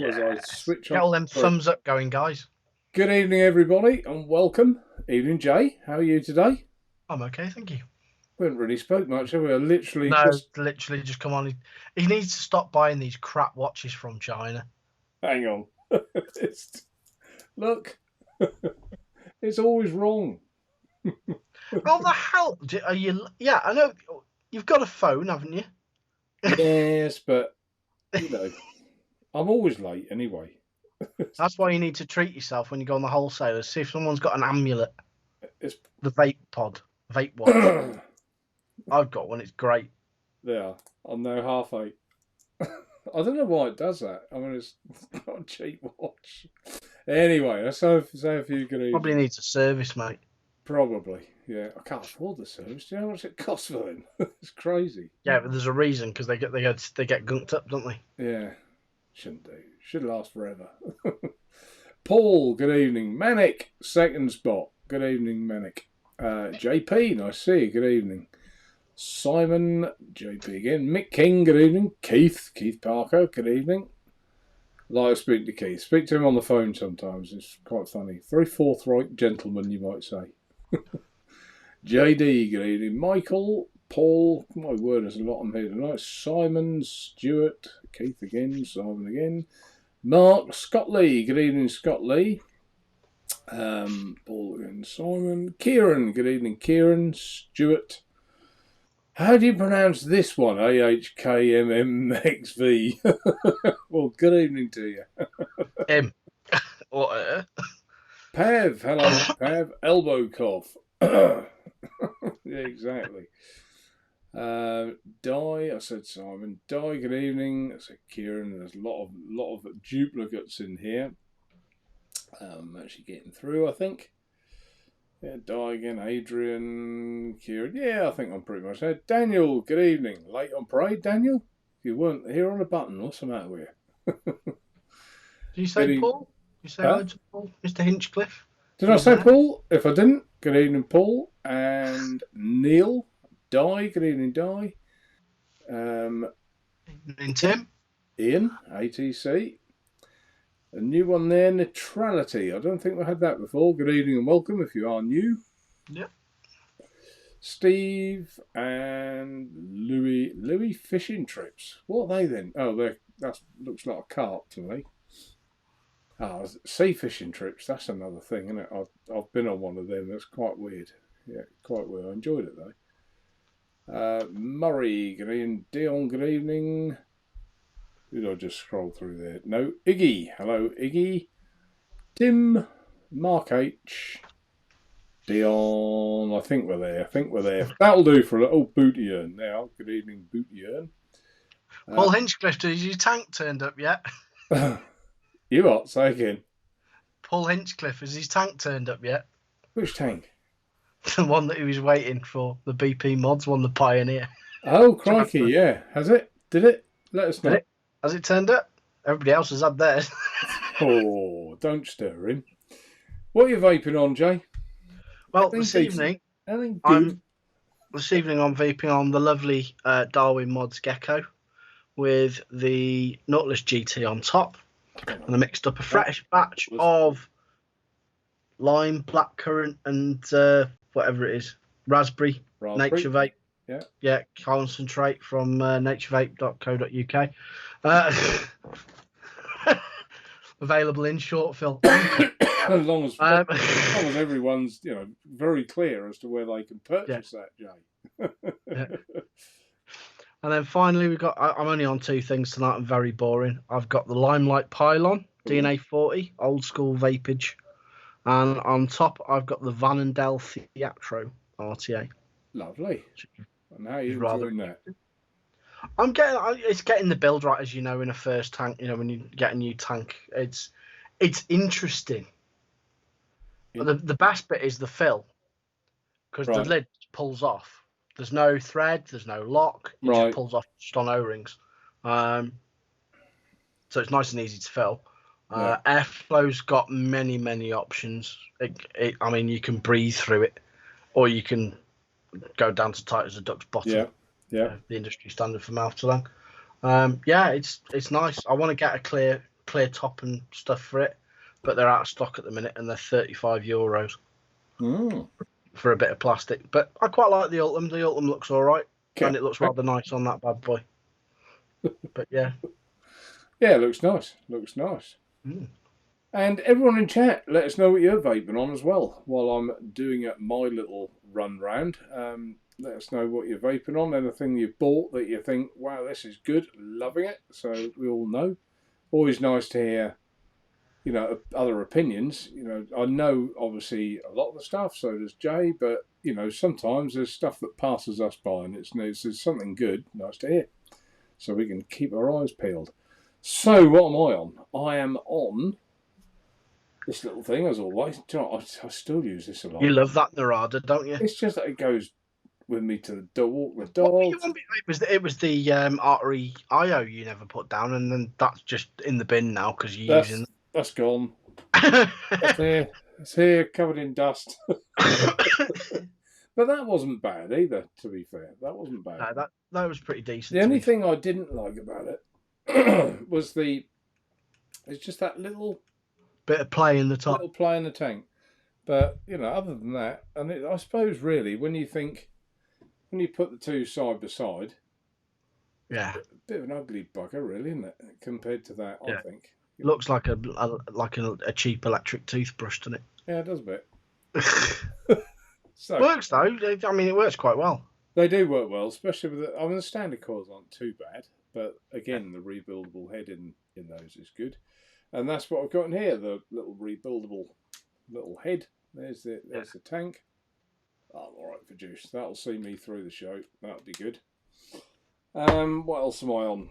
as I switch Get on. all them thumbs up going, guys. Good evening, everybody, and welcome. Evening, Jay. How are you today? I'm okay, thank you. We haven't really spoke much, have we? I literally No, just literally just come on. He needs to stop buying these crap watches from China. hang on. Look, it's always wrong. How the hell are you? Yeah, I know. You've got a phone, haven't you? Yes, but you know, I'm always late anyway. That's why you need to treat yourself when you go on the wholesalers. See if someone's got an amulet, It's the vape watch. I've got one. It's great. there. I'm now half eight. I don't know why it does that. I mean, it's not a cheap watch. Anyway, let's say a few good Probably evenings. needs a service, mate. Probably, yeah. I can't afford the service. Do you know how much it costs for them? It's crazy. Yeah, but there's a reason because they get gunked up, don't they? Yeah, shouldn't do. Should last forever. Paul, good evening. Manic, second spot. Good evening, Manic. JP, nice to see you. Good evening. Simon, JP again. Mick King, good evening. Keith Parker, good evening. Like to speak to Keith. Speak to him on the phone sometimes. It's quite funny. Very forthright gentleman, you might say. JD, good evening. Michael, Paul, my word, there's a lot on here tonight. Simon, Stuart, Keith again, Simon again. Mark, Scott Lee, good evening, Scott Lee. Paul again, Simon. Kieran, good evening, Kieran. Stuart. How do you pronounce this one? AHKMMXV. Well, good evening to you. Him. Or Pav, hello, Pav. Elbow cough. Yeah, exactly. I said Simon. Good evening. I said Kieran. There's a lot of duplicates in here. Actually getting through, I think. Yeah, again. Adrian, Kieran. Yeah, I think I'm pretty much there. Daniel, good evening. Late on parade, Daniel? You weren't here on a button. What's the matter with you? did you say Good evening. Paul? Did you say Huh? hello to Paul, Mr. Hinchcliffe? Did He I was say there. Paul? If I didn't, good evening, Paul. And Neil. Good evening, Di. And Tim. Ian, ATC. A new one there, neutrality. I don't think we had that before. Good evening and welcome if you are new. Yep. Steve and Louis fishing trips. What are they then? Oh, that looks like a cart to me. Sea fishing trips. That's another thing, isn't it? I've been on one of them. That's quite weird. Yeah, quite weird. I enjoyed it though. Murray, good evening. Dion, good evening. Did I just scroll through there? No. Iggy. Hello, Iggy. Tim. Mark H. Dion. I think we're there. That'll do for a little booty urn now. Good evening, booty urn. Paul Hinchcliffe, has your tank turned up yet? You what? Say again. Paul Hinchcliffe, has his tank turned up yet? Which tank? The one that he was waiting for, the BP mods one, the Pioneer. Oh, crikey, yeah. Has it? Did it? Let us know. Has it turned up? Everybody else has had theirs. Oh, don't stir him. What are you vaping on, Jay? Well, Anything this decent? evening, Anything good? I'm vaping on the lovely Darwin Mods Gecko with the Nautilus GT on top, and I mixed up a fresh batch of lime, blackcurrant, and whatever it is, raspberry. Naturevape. Yeah, concentrate from naturevape.co.uk. Available in short film. as long as everyone's very clear as to where they can purchase that, Jay. Yeah. And then finally I'm only on two things tonight. I'm very boring. I've got the Limelight Pylon DNA 40 old school vapage, and on top I've got the Vanendel Theatro RTA. Lovely. And how are you enjoying that? It's getting the build right, as you know, in a first tank. You know, when you get a new tank, it's interesting. But the best bit is the fill, because the lid pulls off. There's no thread, there's no lock. It just pulls off just on O-rings. So it's nice and easy to fill. Airflow's got many options. I mean, you can breathe through it, or you can go down to tight as a duck's bottom. Yeah. The industry standard for mouth to lung. It's nice. I want to get a clear clear top and stuff for it, but they're out of stock at the minute, and they're €35 for a bit of plastic. But I quite like the Ultim. The Ultim looks all right, and it looks rather nice on that bad boy. But yeah, yeah, it looks nice. Looks nice. Mm. And everyone in chat, let us know what you're vaping on as well. While I'm doing my little run round, let us know what you're vaping on. Anything you've bought that you think, wow, this is good, loving it. So we all know. Always nice to hear, you know, other opinions. You know, I know obviously a lot of the stuff. So does Jay, but you know, sometimes there's stuff that passes us by, and it's something good, nice to hear. So we can keep our eyes peeled. So what am I on? I am on this little thing, as always. Do you know, I still use this a lot. You love that Narada, don't you? It's just that it goes with me to the dog, walk the dog. It was the Artery IO you never put down, and then that's just in the bin now because you're using. That's gone. That's here. It's here, covered in dust. But that wasn't bad either. To be fair, that wasn't bad. No, that was pretty decent. The only thing I didn't like about it was it's just that little bit of play in the top. Little play in the tank. But, you know, other than that, and I suppose really, when you put the two side by side, yeah, a bit of an ugly bugger, really, isn't it? Compared to that, yeah. I think. It looks like a cheap electric toothbrush, doesn't it? Yeah, it does a bit. So, works though. I mean, it works quite well. They do work well, especially with the standard coils aren't too bad, but again, the rebuildable head in those is good, and that's what I've got in here. The little rebuildable little head. There's the tank. Oh, all right for juice. That'll see me through the show. That'll be good. What else am I on?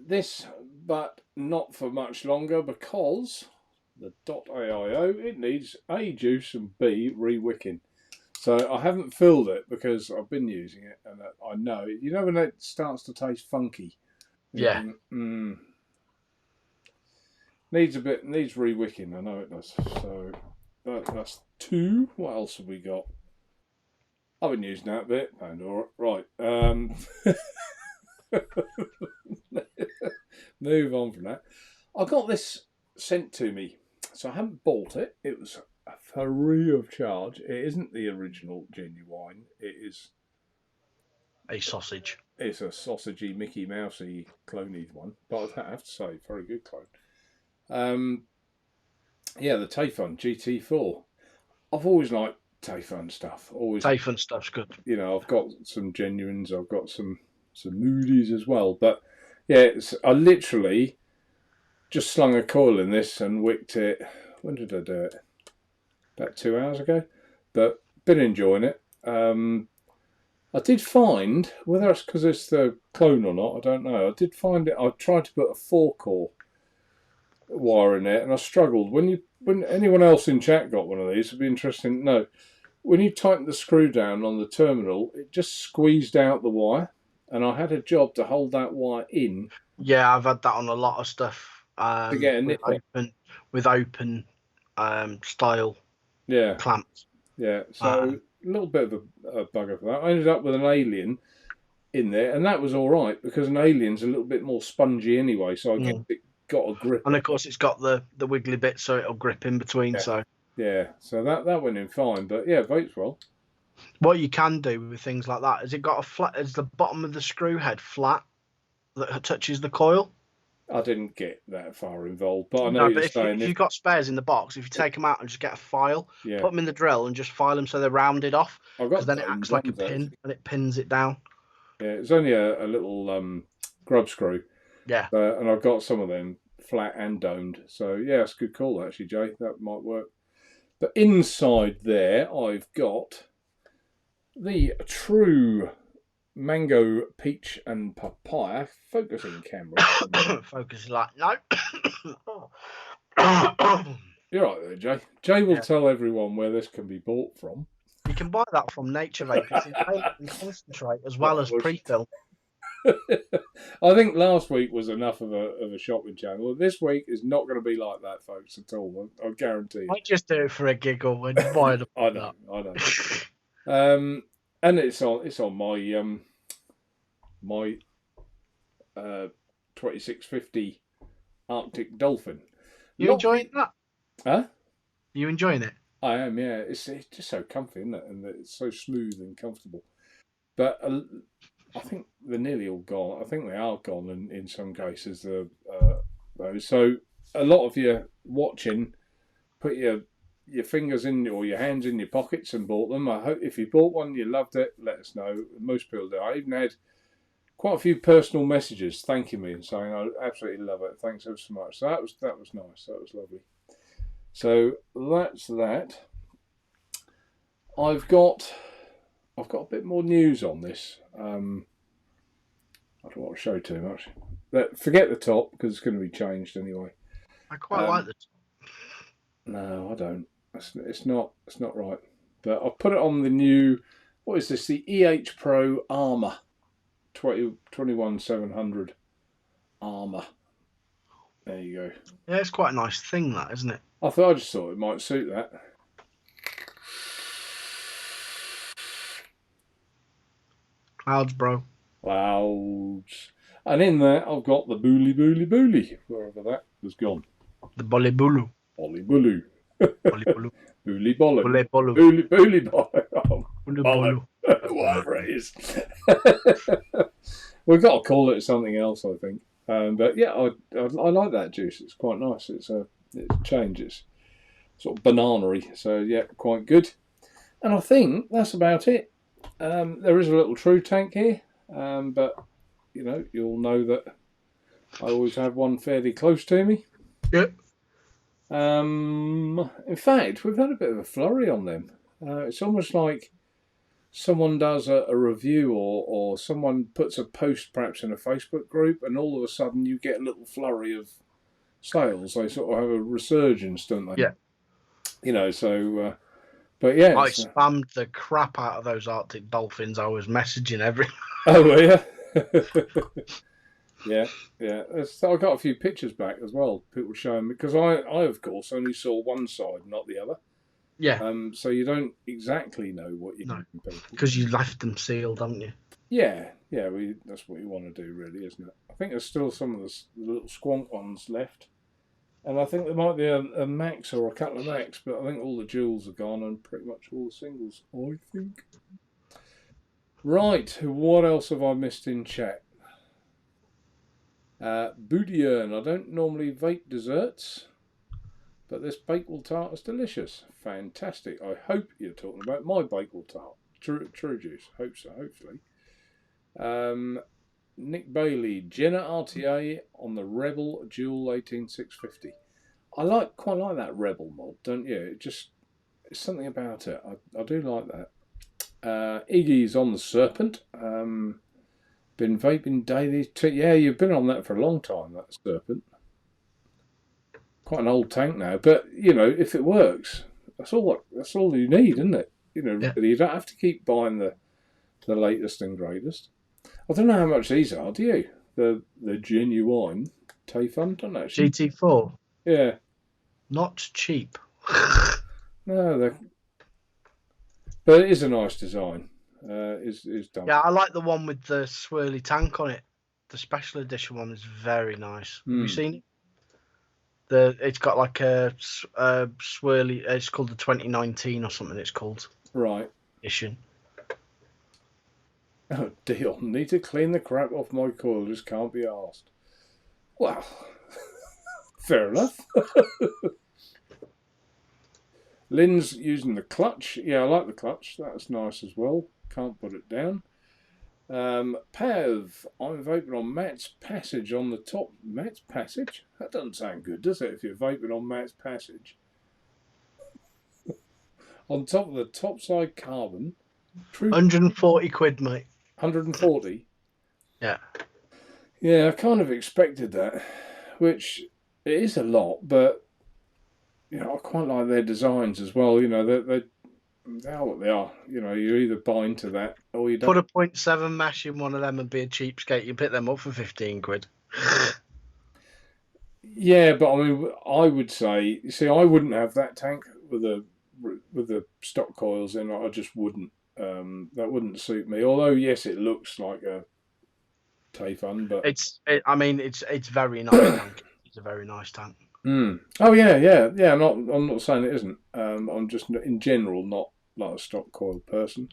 This, but not for much longer because the .aio, it needs A, juice, and B, re-wicking. So I haven't filled it because I've been using it, and I know, you know when it starts to taste funky? Yeah. Needs re-wicking, I know it does. So that's two. What else have we got? I've been using that bit. Pandora. Right. Move on from that. I got this sent to me, so I haven't bought it. It was free of charge. It isn't the original genuine. It is a sausage. It's a sausagey, Mickey Mousey cloney one, but I have to say, very good clone. Yeah, the Tayfun GT4. I've always liked Tayfun stuff. Tayfun stuff's good. You know, I've got some genuines. I've got some moodies as well. But yeah, I literally just slung a coil in this and wicked it. When did I do it? About 2 hours ago. But been enjoying it. I did find, whether it's because it's the clone or not, I don't know. I did find it. I tried to put a 4-core wire in it, and I struggled. When anyone else in chat got one of these, it'd be interesting to know. When you tighten the screw down on the terminal, it just squeezed out the wire, and I had a job to hold that wire in. Yeah, I've had that on a lot of stuff. To get a nip with open style clamps. Yeah, so a little bit of a bugger for that. I ended up with an alien in there, and that was all right because an alien's a little bit more spongy anyway, so I guess it got a grip. And of course, it's got the wiggly bit, so it'll grip in between. Yeah, so that went in fine, but yeah, vapes well. What you can do with things like that is it got a flat? Is the bottom of the screw head flat that touches the coil? I didn't get that far involved, but I know you're saying if you've got spares in the box, if you take them out and just get a file, put them in the drill and just file them so they're rounded off, because then it acts like a pin and it pins it down. Yeah, it's only a little grub screw. Yeah. And I've got some of them flat and domed. So yeah, it's a good call actually, Jay. That might work. But inside there, I've got the true mango, peach, and papaya focusing camera. Focusing like no. You're right there, Jay. Jay will tell everyone where this can be bought from. You can buy that from Naturevape. It's in concentrate as well as pre-fill. I think last week was enough of a shopping channel. This week is not going to be like that, folks, at all. I guarantee you. I just do it for a giggle and buy them. I know. And it's on my 2650 Arctic dolphin. You enjoying that? Huh? You enjoying it? I am, yeah. It's just so comfy, isn't it? And it's so smooth and comfortable. But I think they're nearly all gone. I think they are gone in some cases. Those. So a lot of you watching, put your fingers in or your hands in your pockets and bought them. I hope if you bought one, you loved it. Let us know. Most people do. I even had quite a few personal messages thanking me and saying I absolutely love it. Thanks ever so much. So that was nice. That was lovely. So that's that. I've got a bit more news on this. I don't want to show too much. Forget the top because it's going to be changed anyway. I quite like the top. No, I don't. It's not right. But I've put it on the new. What is this? The EH Pro Armour 21700 Armour. There you go. Yeah, it's quite a nice thing, that, isn't it? I just thought it might suit that. Clouds, bro. Clouds. And in there, I've got the Booley, wherever that has gone. The Bolly Bulu. Bolly Bulu. Bolly Bulu. Booley Bolly. Bolly Bulu. Booley Bolly. Oh, Bulu Bulu. whatever it is. We've got to call it something else, I think. But yeah, I like that juice. It's quite nice. It's change. It's sort of banana-y. So yeah, quite good. And I think that's about it. There is a little True tank here, but you know, you'll know that I always have one fairly close to me. Yep. In fact, we've had a bit of a flurry on them. It's almost like someone does a review or someone puts a post perhaps in a Facebook group, and all of a sudden you get a little flurry of sales. They sort of have a resurgence, don't they? Yeah. You know, so. But yeah, I spammed the crap out of those Arctic dolphins. I was messaging everyone. Oh yeah. Yeah. I got a few pictures back as well. People showing me because I of course only saw one side, not the other. Yeah. So you don't exactly know what you're No, people. because you left them sealed, haven't you? Yeah. That's what you want to do, really, isn't it? I think there's still some of the little squonk ones left, and I think there might be a max or a couple of max, but I think all the jewels are gone and pretty much all the singles. I think. Right. What else have I missed in chat? Boudierne. I don't normally vape desserts, but this bakewell tart is delicious. Fantastic. I hope you're talking about my bakewell tart. True juice. Hope so, hopefully. Nick Bailey. Jenna RTA on the Rebel Dual 18650. I quite like that Rebel mod, don't you? It's something about it. I do like that. Iggy's on the Serpent. Been vaping daily. Yeah, you've been on that for a long time, that Serpent. Quite an old tank now, but you know, if it works, that's all you need, isn't it? You know, Yeah. You don't have to keep buying the latest and greatest. I don't know how much these are, do you? The genuine Tayfun, don't know. GT4. Yeah. Not cheap. No, but it is a nice design. Is done. Yeah, I like the one with the swirly tank on it. The special edition one is very nice. Have you seen it? It's got like a swirly. It's called the 2019 or something. It's called Right. edition. Oh, Dion, need to clean the crap off my coil. Just can't be asked. Well, fair enough. Lynn's using the clutch. Yeah, I like the clutch. That's nice as well. Can't put it down. Pav, I'm vaping on Matt's Passage on the top. Matt's Passage? That doesn't sound good, does it, if you're vaping on Matt's Passage? On top of the topside carbon. 140 quid, mate. 140? Yeah. Yeah, I kind of expected that, which it is a lot, but you know, I quite like their designs as well. You know, they are what they are. You know, you either buy into that or you don't. Put a 0.7 mesh in one of them and be a cheapskate. You pick them up for 15 quid. Yeah, but I mean, I would say, you see, I wouldn't have that tank with the stock coils in. I just wouldn't. That wouldn't suit me. Although, yes, it looks like a Tayfun, but It's very nice tank. a very nice tank. Oh yeah. I'm not saying it isn't. I'm just in general not like a stock coil person.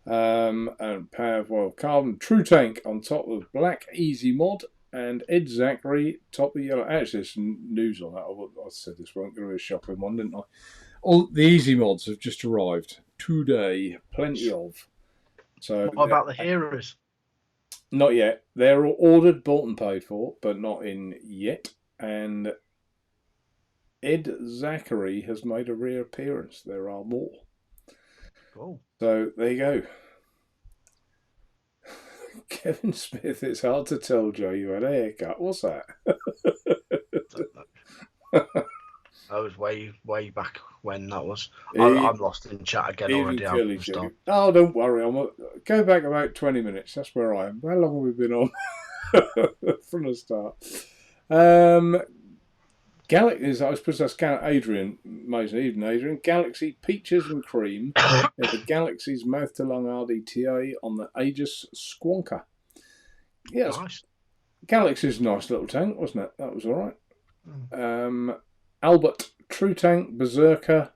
And Powerfoil Carbon True Tank on top of Black Easy Mod and Ed Zachary top of yellow. Actually, there's some news on that. I said this won't go to a shopping one, didn't I? All the Easy Mods have just arrived today. Plenty of. So what about the Heroes? Not yet. They're ordered, bought and paid for, but not in yet. And Ed Zachary has made a reappearance. There are more. Cool. So there you go. Kevin Smith, it's hard to tell, Joe. You had a haircut. What's that? That was way back when that was. I'm lost in chat again already. Oh, don't worry. Go back about 20 minutes. That's where I am. How long have we been on? From the start. Galaxy, I suppose that's Adrian, amazing evening, Adrian. Galaxy Peaches and Cream, the Galaxy's mouth to lung RDTA on the Aegis Squonker. Yes, nice. Galaxy's a nice little tank, wasn't it? That was all right. Albert True Tank Berserker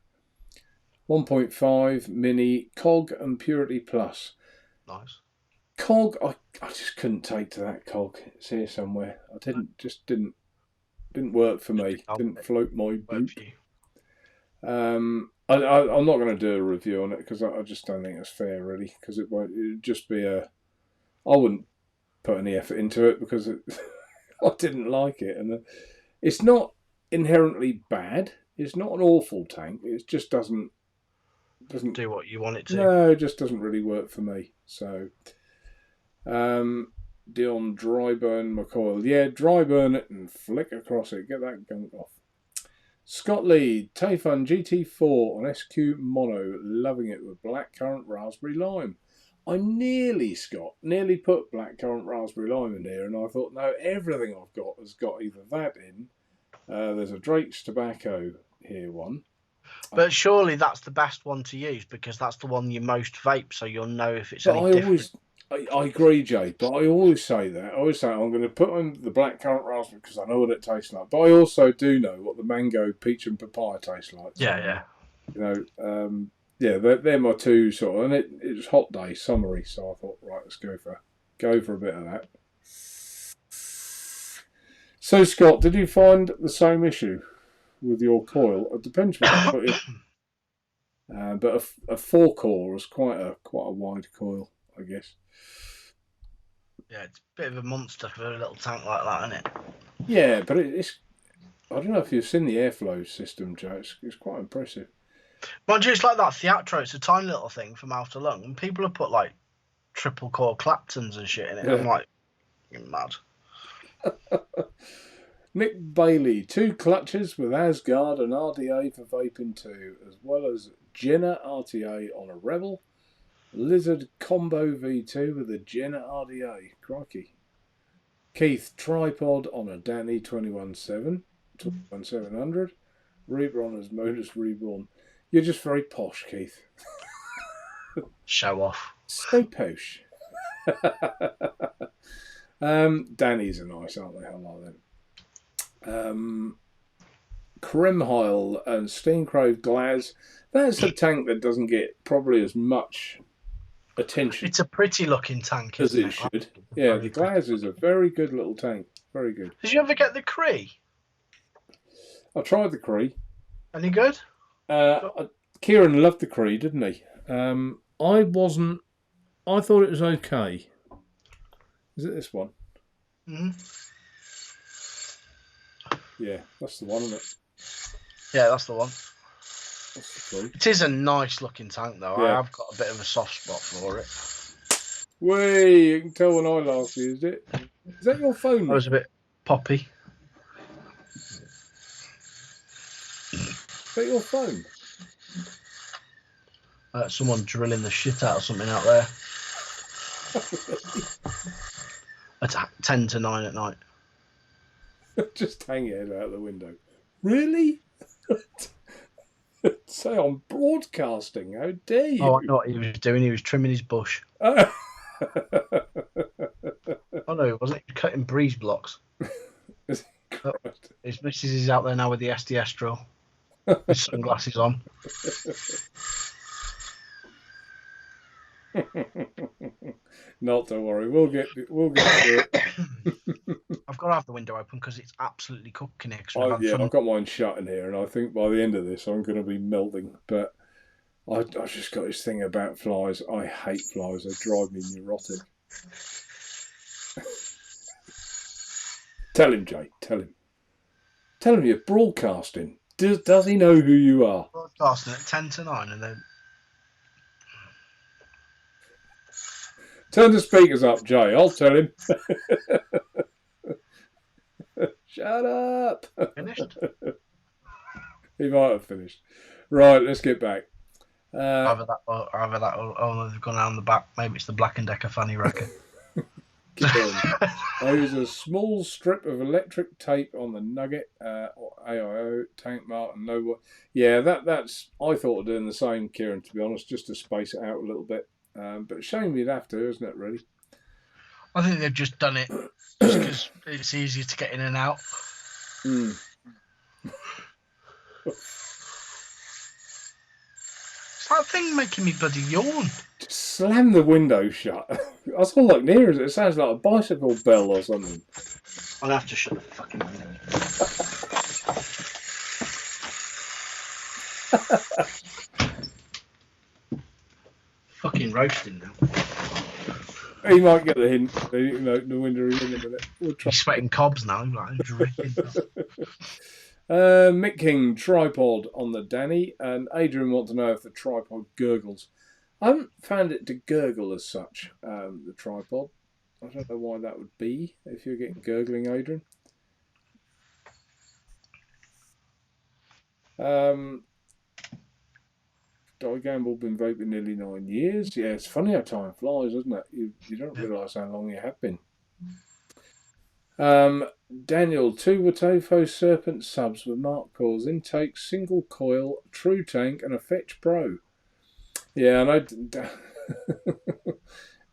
1.5 Mini Cog and Purity Plus. Nice. Cog, I just couldn't take to that cog. It's here somewhere. I didn't work for me. Didn't float my boot. I'm not going to do a review on it because I just don't think it's fair, really. Because it would just be I wouldn't put any effort into it because I didn't like it, and it's not inherently bad. It's not an awful tank. It just doesn't do what you want it to. No, it just doesn't really work for me. So, Dion Dryburn McCoyle. Yeah, dryburn it and flick across it. Get that gunk off. Scott Lee, Tayfun GT4 on SQ Mono. Loving it with blackcurrant raspberry lime. I nearly put blackcurrant raspberry lime in here, and I thought, no, everything I've got has got either that in. There's a Drake's Tobacco here one. But surely that's the best one to use because that's the one you most vape, so you'll know if it's any different. I agree, Jay, but I always say that. I always say I'm going to put on the blackcurrant raspberry because I know what it tastes like. But I also do know what the mango, peach, and papaya tastes like. So, yeah. You know, they're my two sort of, and it was hot day, summery, so I thought, right, let's go for a bit of that. So, Scott, did you find the same issue with your coil? It depends what you put in. But a 4-core is quite a wide coil, I guess. Yeah, it's a bit of a monster for a little tank like that, isn't it? Yeah, but it's. I don't know if you've seen the airflow system, Joe. It's quite impressive. Mind you, it's like that Theatro. It's a tiny little thing from mouth to lung, and people have put like triple core Claptons and shit in it. Yeah. I'm like, you're mad. Nick Bailey, 2 clutches with Asgard and RDA for vaping 2, as well as Jenna RTA on a Rebel. Lizard Combo V2 with a Jenna RDA. Crikey. Keith, tripod on a Danny 21700. Reaper on his Modus Reborn. You're just very posh, Keith. Show off. So posh. Danny's are nice, aren't they? I like them. Kremheil and Steencrave Glaz. That's a tank that doesn't get probably as much attention. It's a pretty looking tank, as it should. Yeah, the Glaz is a very good little tank. Very good. Did you ever get the Cree? I tried the Cree. Any good? Kieran loved the Cree, didn't he? I wasn't. I thought it was okay. Is it this one? Mm-hmm. Yeah, that's the one, isn't it? Yeah, that's the one. That's the Cree. It is a nice looking tank, though. Yeah. I have got a bit of a soft spot for it. Wait, you can tell when I last used it. Is that your phone? I was a bit poppy. Is that your phone? Someone drilling the shit out of something out there. At 10 to 9 at night. Just hang your head out the window. Really? Say I'm broadcasting. How dare you? Oh, I know what he was doing. He was trimming his bush. Oh no, he wasn't. He was cutting breeze blocks. Christ. His missus is out there now with the SDS drill. With sunglasses on. Not to worry, we'll get through it. I've got to have the window open because it's absolutely cooking here. I've got mine shut in here, and I think by the end of this, I'm going to be melting. But I've just got this thing about flies. I hate flies; they drive me neurotic. Tell him, Jay. Tell him. Tell him you're broadcasting. Does he know who you are? Broadcasting at 10 to 9, and then Turn the speakers up, Jay. I'll tell him. Shut up. finished. He might have finished. Right, let's get back. Either that, or they've gone around the back. Maybe it's the Black and Decker fanny racket. I use a small strip of electric tape on the nugget or AIO tank mark and know what. Yeah, that's. I thought of doing the same, Kieran. To be honest, just to space it out a little bit. But shame you'd have to, isn't it? Really. I think they've just done it just because it's easier to get in and out. Mm. It's that thing making me bloody yawn. Just slam the window shut. I saw like near as it sounds like a bicycle bell or something. I'll have to shut the fucking window. Fucking roasting now. He might get the hint. You know, the window in a minute. We'll try. He's sweating cobs now. Like, dripping. Mick King, tripod on the Danny, and Adrian wants to know if the tripod gurgles. I haven't found it to gurgle as such, the tripod. I don't know why that would be, if you're getting gurgling, Adrian. Di Gamble, been vaping nearly 9 years. Yeah, it's funny how time flies, isn't it? You don't realise how long you have been. Daniel, 2 Watofo Serpent subs with Mark Coils, intake, single coil, true tank, and a Fetch Pro. Yeah, I know.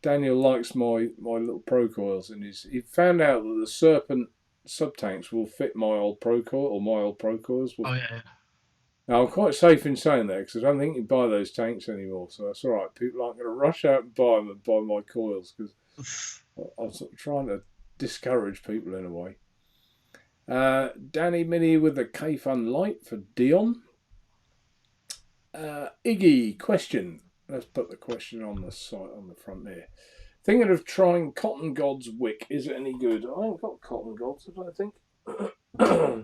Daniel likes my little Pro Coils, and he found out that the Serpent sub tanks will fit my old Pro Coil, or my old Pro Coils. Oh yeah. Now, I'm quite safe in saying that because I don't think you buy those tanks anymore, so that's all right. People aren't going to rush out and buy them and buy my coils because I'm sort of trying to discourage people in a way. Danny Mini with the K-Fun Light for Dion. Iggy, question. Let's put the question on the site on the front there. Thinking of trying Cotton God's wick. Is it any good? I ain't got Cotton God's, I don't think.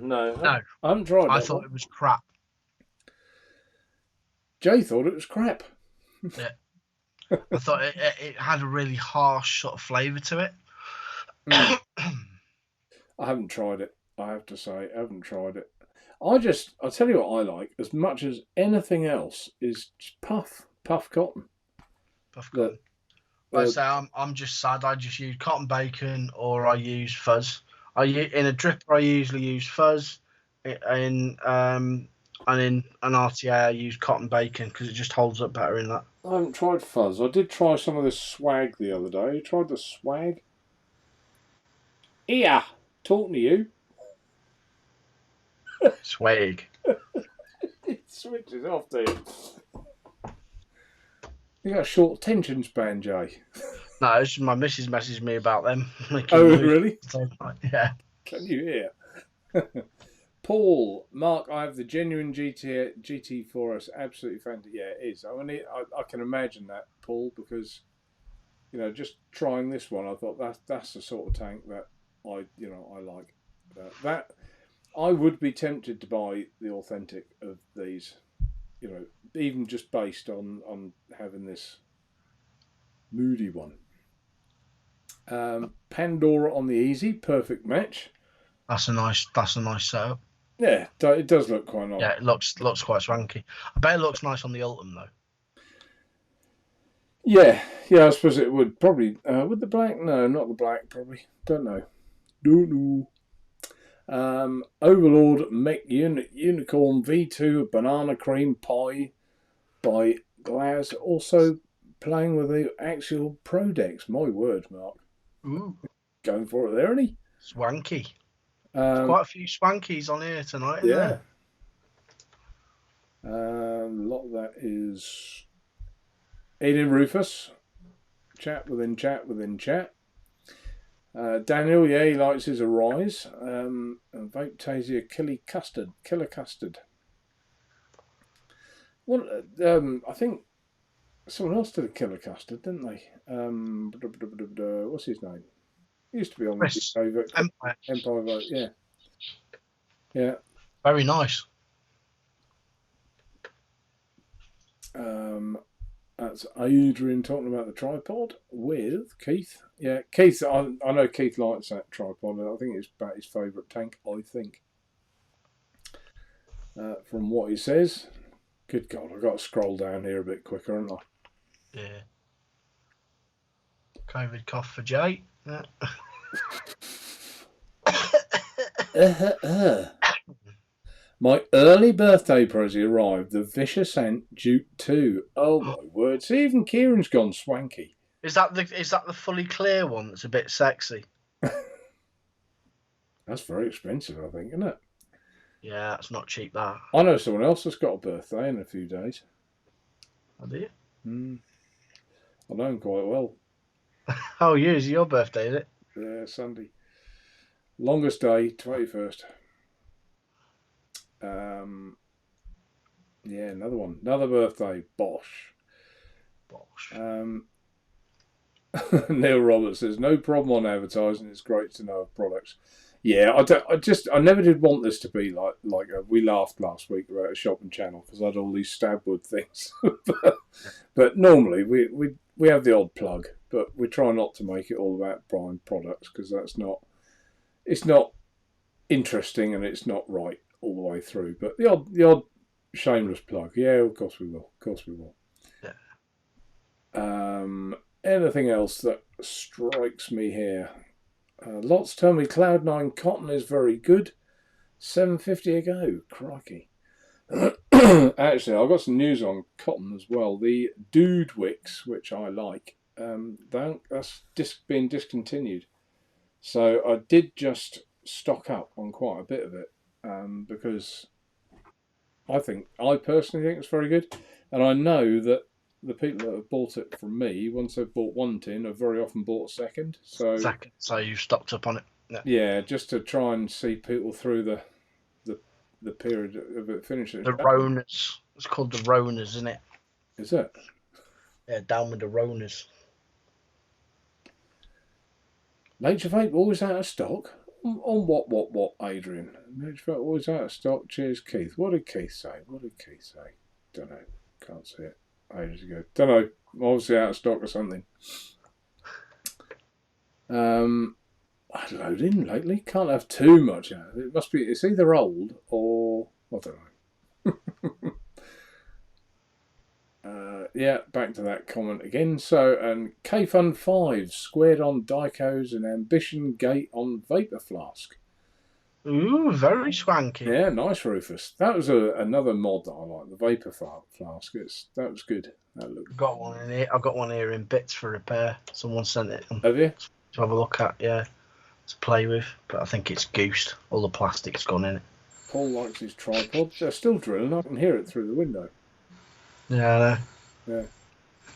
No. I haven't tried I that thought one. it was crap. Jay thought it was crap. Yeah. I thought it had a really harsh sort of flavour to it. I haven't tried it. I have to say, I haven't tried it. I'll tell you what I like as much as anything else is just puff cotton. Puff cotton. Like I say, I'm just sad. I just use cotton bacon or I use fuzz. In a dripper I usually use fuzz. And in an RTA I use cotton bacon because it just holds up better in that. I haven't tried fuzz. I did try some of this swag the other day. You tried the swag? Yeah, talking to you. Swag. It switches off, do you? You got a short attention span, Jay. No, it's just my missus messaged me about them. Oh, really? Yeah. Can you hear? Paul, Mark, I have the genuine GT4S. Absolutely fantastic. Yeah, it is. I mean, I can imagine that, Paul, because just trying this one, I thought that's the sort of tank that I like. That I would be tempted to buy the authentic of these. Even just based on having this moody one. Pandora on the easy, perfect match. That's a nice setup. Yeah, it does look quite nice. Yeah, it looks quite swanky. I bet it looks nice on the Ultim though. Yeah, I suppose it would probably. With the black, no, not the black, probably. Don't know. Overlord Mech Unicorn V2 Banana Cream Pie by Glaz. Also playing with the actual Pro decks. My word, Mark. Ooh. Going for it there, isn't he? Swanky. Quite a few swankies on here tonight, isn't Yeah. there? A lot of that is Aiden Rufus. Chat within chat within chat. Daniel, yeah, he likes his Arise. And Vape Tasia Killer Custard. Well, I think someone else did a Killer Custard, didn't they? What's his name? He used to be on Chris, the Empire Vote, yeah. Yeah. Very nice. That's Adrian talking about the tripod with Keith. Yeah, Keith, I know Keith likes that tripod. I think it's about his favourite tank, I think. From what he says. Good God, I've got to scroll down here a bit quicker, haven't I? Yeah. COVID cough for Jay. Yeah. My early birthday present arrived, the Vicious Ant Duke 2. Oh my word. See, even Kieran's gone swanky. Is that the fully clear one that's a bit sexy? That's very expensive, I think, isn't it? Yeah, that's not cheap, that. I know someone else that's got a birthday in a few days. Oh, do you? I know him quite well. Oh, is your birthday, is it? Yeah, Sunday. Longest day, 21st. Yeah, another one. Another birthday. Bosh. Neil Roberts says, no problem on advertising. It's great to know of products. Yeah, I never did want this to be like we laughed last week about a shopping channel because I had all these Stabwood things. but normally we have the odd plug, but we try not to make it all about prime products because it's not interesting and it's not right all the way through. But the odd shameless plug, yeah, of course we will. Yeah. Anything else that strikes me here? Lots tell me Cloud9 cotton is very good. $7.50 a go. Crikey. Actually, I've got some news on cotton as well. The Dude Wicks, which I like, that's been discontinued. So I did just stock up on quite a bit of it because I personally think it's very good. And I know that the people that have bought it from me, once they've bought one tin, have very often bought a second. So you've stocked up on it. Yeah, just to try and see people through the period of it finishing. The Ronas. It's called the Ronas, isn't it? Is it? Yeah, down with the Ronas. Naturevape always out of stock? On what, Adrian? Naturevape always out of stock. Cheers, Keith. What did Keith say? Don't know. Can't see it. Ages ago. Don't know. Obviously out of stock or something. I load in lately. Can't have too much out. It's either old or I don't know. Yeah, back to that comment again. So, and K-Fund 5 squared on Dicos and Ambition Gate on Vapor Flask. Ooh, very swanky. Yeah, nice, Rufus. That was another mod that I like, the Vapor Flask. That was good. That looked. Got one in here. I've got one here in bits for repair. Someone sent it. Have you? To have a look at, yeah. To play with, but I think it's goosed. All the plastic's gone in it. Paul likes his tripod. They're still drilling. I can hear it through the window. Yeah, I know. Yeah.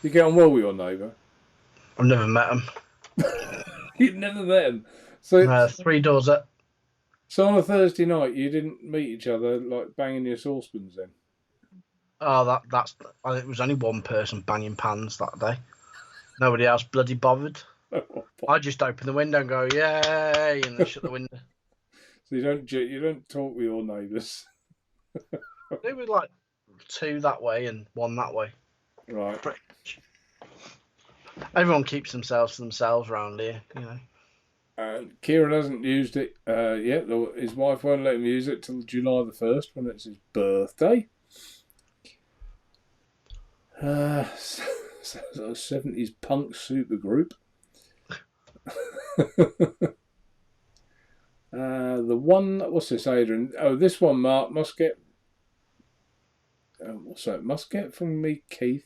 You get on well with your neighbour? I've never met him. You've never met him? So 3 doors up. So on a Thursday night, you didn't meet each other like banging your saucepans then? Oh, that's. It was only one person banging pans that day. Nobody else bloody bothered. I just open the window and go, yay, and then shut the window. So you don't talk with your neighbours? There was like 2 that way and 1 that way. Right. Everyone keeps themselves to themselves around here, you know. And Kieran hasn't used it yet. His wife won't let him use it till July the 1st when it's his birthday. 70s punk super group. The one, what's this, Adrian? Oh, this one, Mark, must get. What's that? Must get from me, Keith.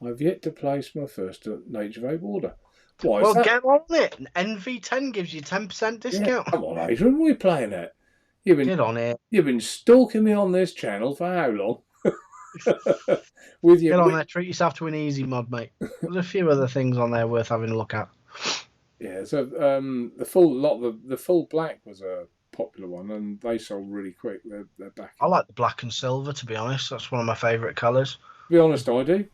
I've yet to place my first Naturevape order. Why is Well, that? get on it. NV10 gives you 10% discount. Come on, Adrian, what are you playing at? Get on it. You've been stalking me on this channel for how long? With your Get on there. Treat yourself to an easy mod, mate. There's a few other things on there worth having a look at. Yeah, so the full black was a popular one, and they sold really quick. They're back. I like the black and silver, to be honest. That's one of my favourite colours. To be honest, I do.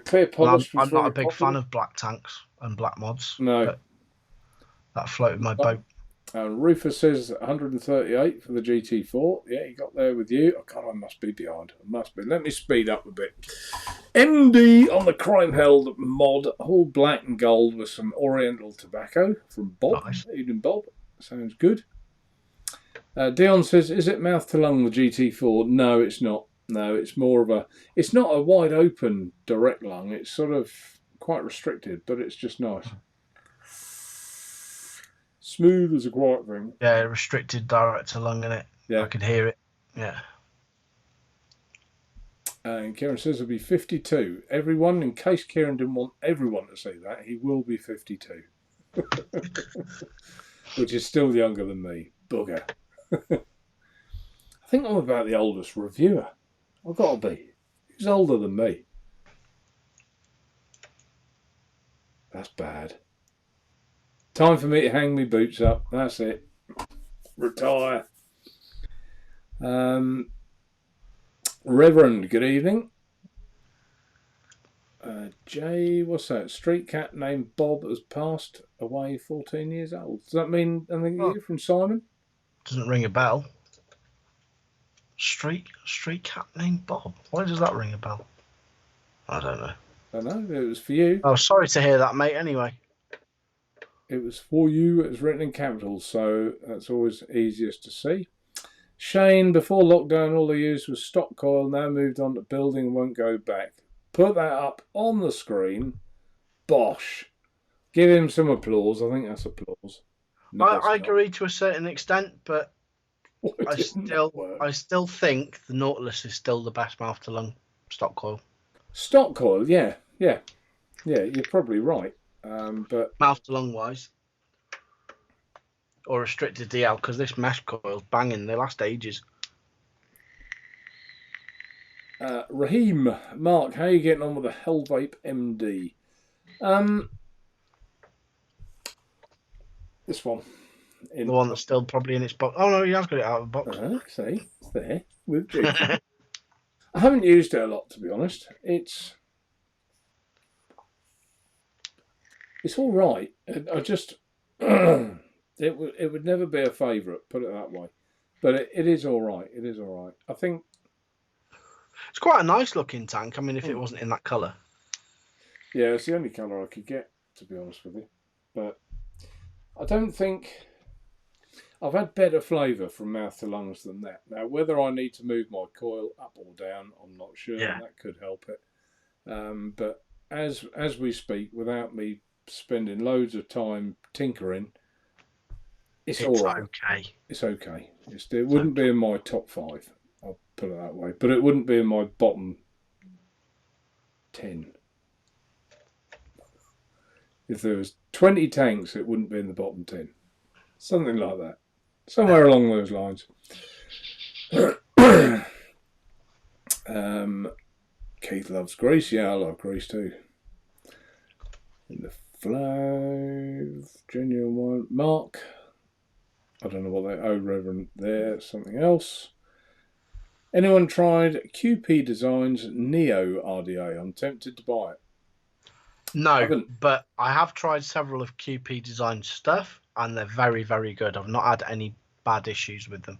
Clear polish was I'm not very a big popular. fan of black tanks and black mods. No. But that floated my boat. Rufus says 138 for the GT4. Yeah, he got there with you. Oh, God, I must be behind. I must be. Let me speed up a bit. MD on the Crime Held mod, all black and gold with some Oriental tobacco from Bob. Nice. Evening, Bob. Sounds good. Dion says, is it mouth to lung, the GT4? No, it's not. No, it's more of a... It's not a wide open direct lung. It's sort of quite restricted, but it's just nice. Smooth as a quiet thing. Yeah, restricted direct to lung in it. Yeah. I could hear it. Yeah. And Kieran says he'll be 52. Everyone, in case Kieran didn't want everyone to say that, he will be 52. Which is still younger than me. Bugger. I think I'm about the oldest reviewer. I've got to be. Who's older than me? That's bad. Time for me to hang my boots up. That's it. Retire. Reverend, good evening. Jay, what's that? Street cat named Bob has passed away 14 years old. Does that mean anything to you from Simon? Doesn't ring a bell. Street cat named Bob. Why does that ring a bell? I don't know. I don't know. It was for you. Oh, sorry to hear that, mate. Anyway. It was for you. It was written in capitals, so that's always easiest to see. Shane, before lockdown, all they used was stock coil. Now moved on to building and won't go back. Put that up on the screen. Bosh. Give him some applause. I think that's applause. No, I agree to a certain extent, but I still think the Nautilus is still the best mouth to lung stock coil. Stock coil, yeah. You're probably right. But mouth to lung wise, or restricted DL, because this mesh coil's banging. They last ages. Raheem, Mark, how are you getting on with the Hellvape MD? This one. The one that's still probably in its box. Oh no, he has got it out of the box. See, it's there with GT. I haven't used it a lot, to be honest. It's all right. I just it would never be a favourite, put it that way. But it is all right. It is all right. I think it's quite a nice looking tank. I mean, if it wasn't in that colour. Yeah, it's the only colour I could get, to be honest with you. But I don't think I've had better flavour from mouth to lungs than that. Now, whether I need to move my coil up or down, I'm not sure. Yeah. That could help it. But as we speak, without me spending loads of time tinkering, it's all right. Okay. It's okay. It wouldn't be in my top 5. I'll put it that way. But it wouldn't be in my bottom 10. If there was 20 tanks, it wouldn't be in the bottom 10. Something like that. Somewhere along those lines. Keith loves grease. Yeah, I love grease too. In the flow, genuine one. Mark. I don't know what they... Oh, Reverend there. Something else. Anyone tried QP Designs Neo RDA? I'm tempted to buy it. No, but I have tried several of QP Design stuff, and they're very, very good. I've not had any bad issues with them.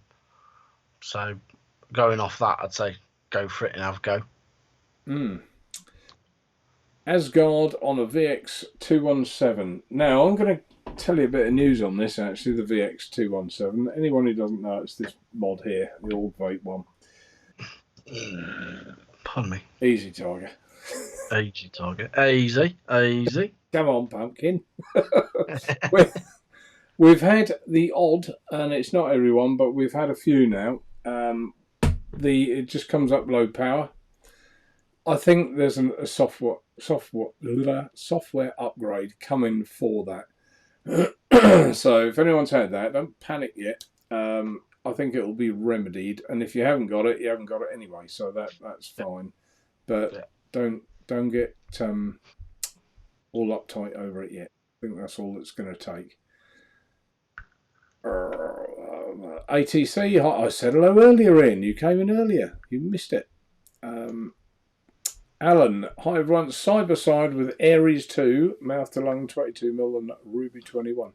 So, going off that, I'd say go for it and have a go. Asgard on a VX217. Now, I'm going to tell you a bit of news on this, actually, the VX217. Anyone who doesn't know, it's this mod here, the old vape one. Pardon me. Easy, Tiger. Easy target. Easy. Come on, pumpkin. We've had the odd, and it's not everyone, but we've had a few now. It just comes up low power. I think there's a software upgrade coming for that. So if anyone's had that, don't panic yet. I think it will be remedied, and if you haven't got it, you haven't got it anyway. So that's fine. But don't get all uptight over it yet. I think that's all it's going to take. ATC, I said hello earlier in. You came in earlier. You missed it. Alan, hi everyone. Side by side with Aries 2, mouth to lung 22mm and Ruby 21.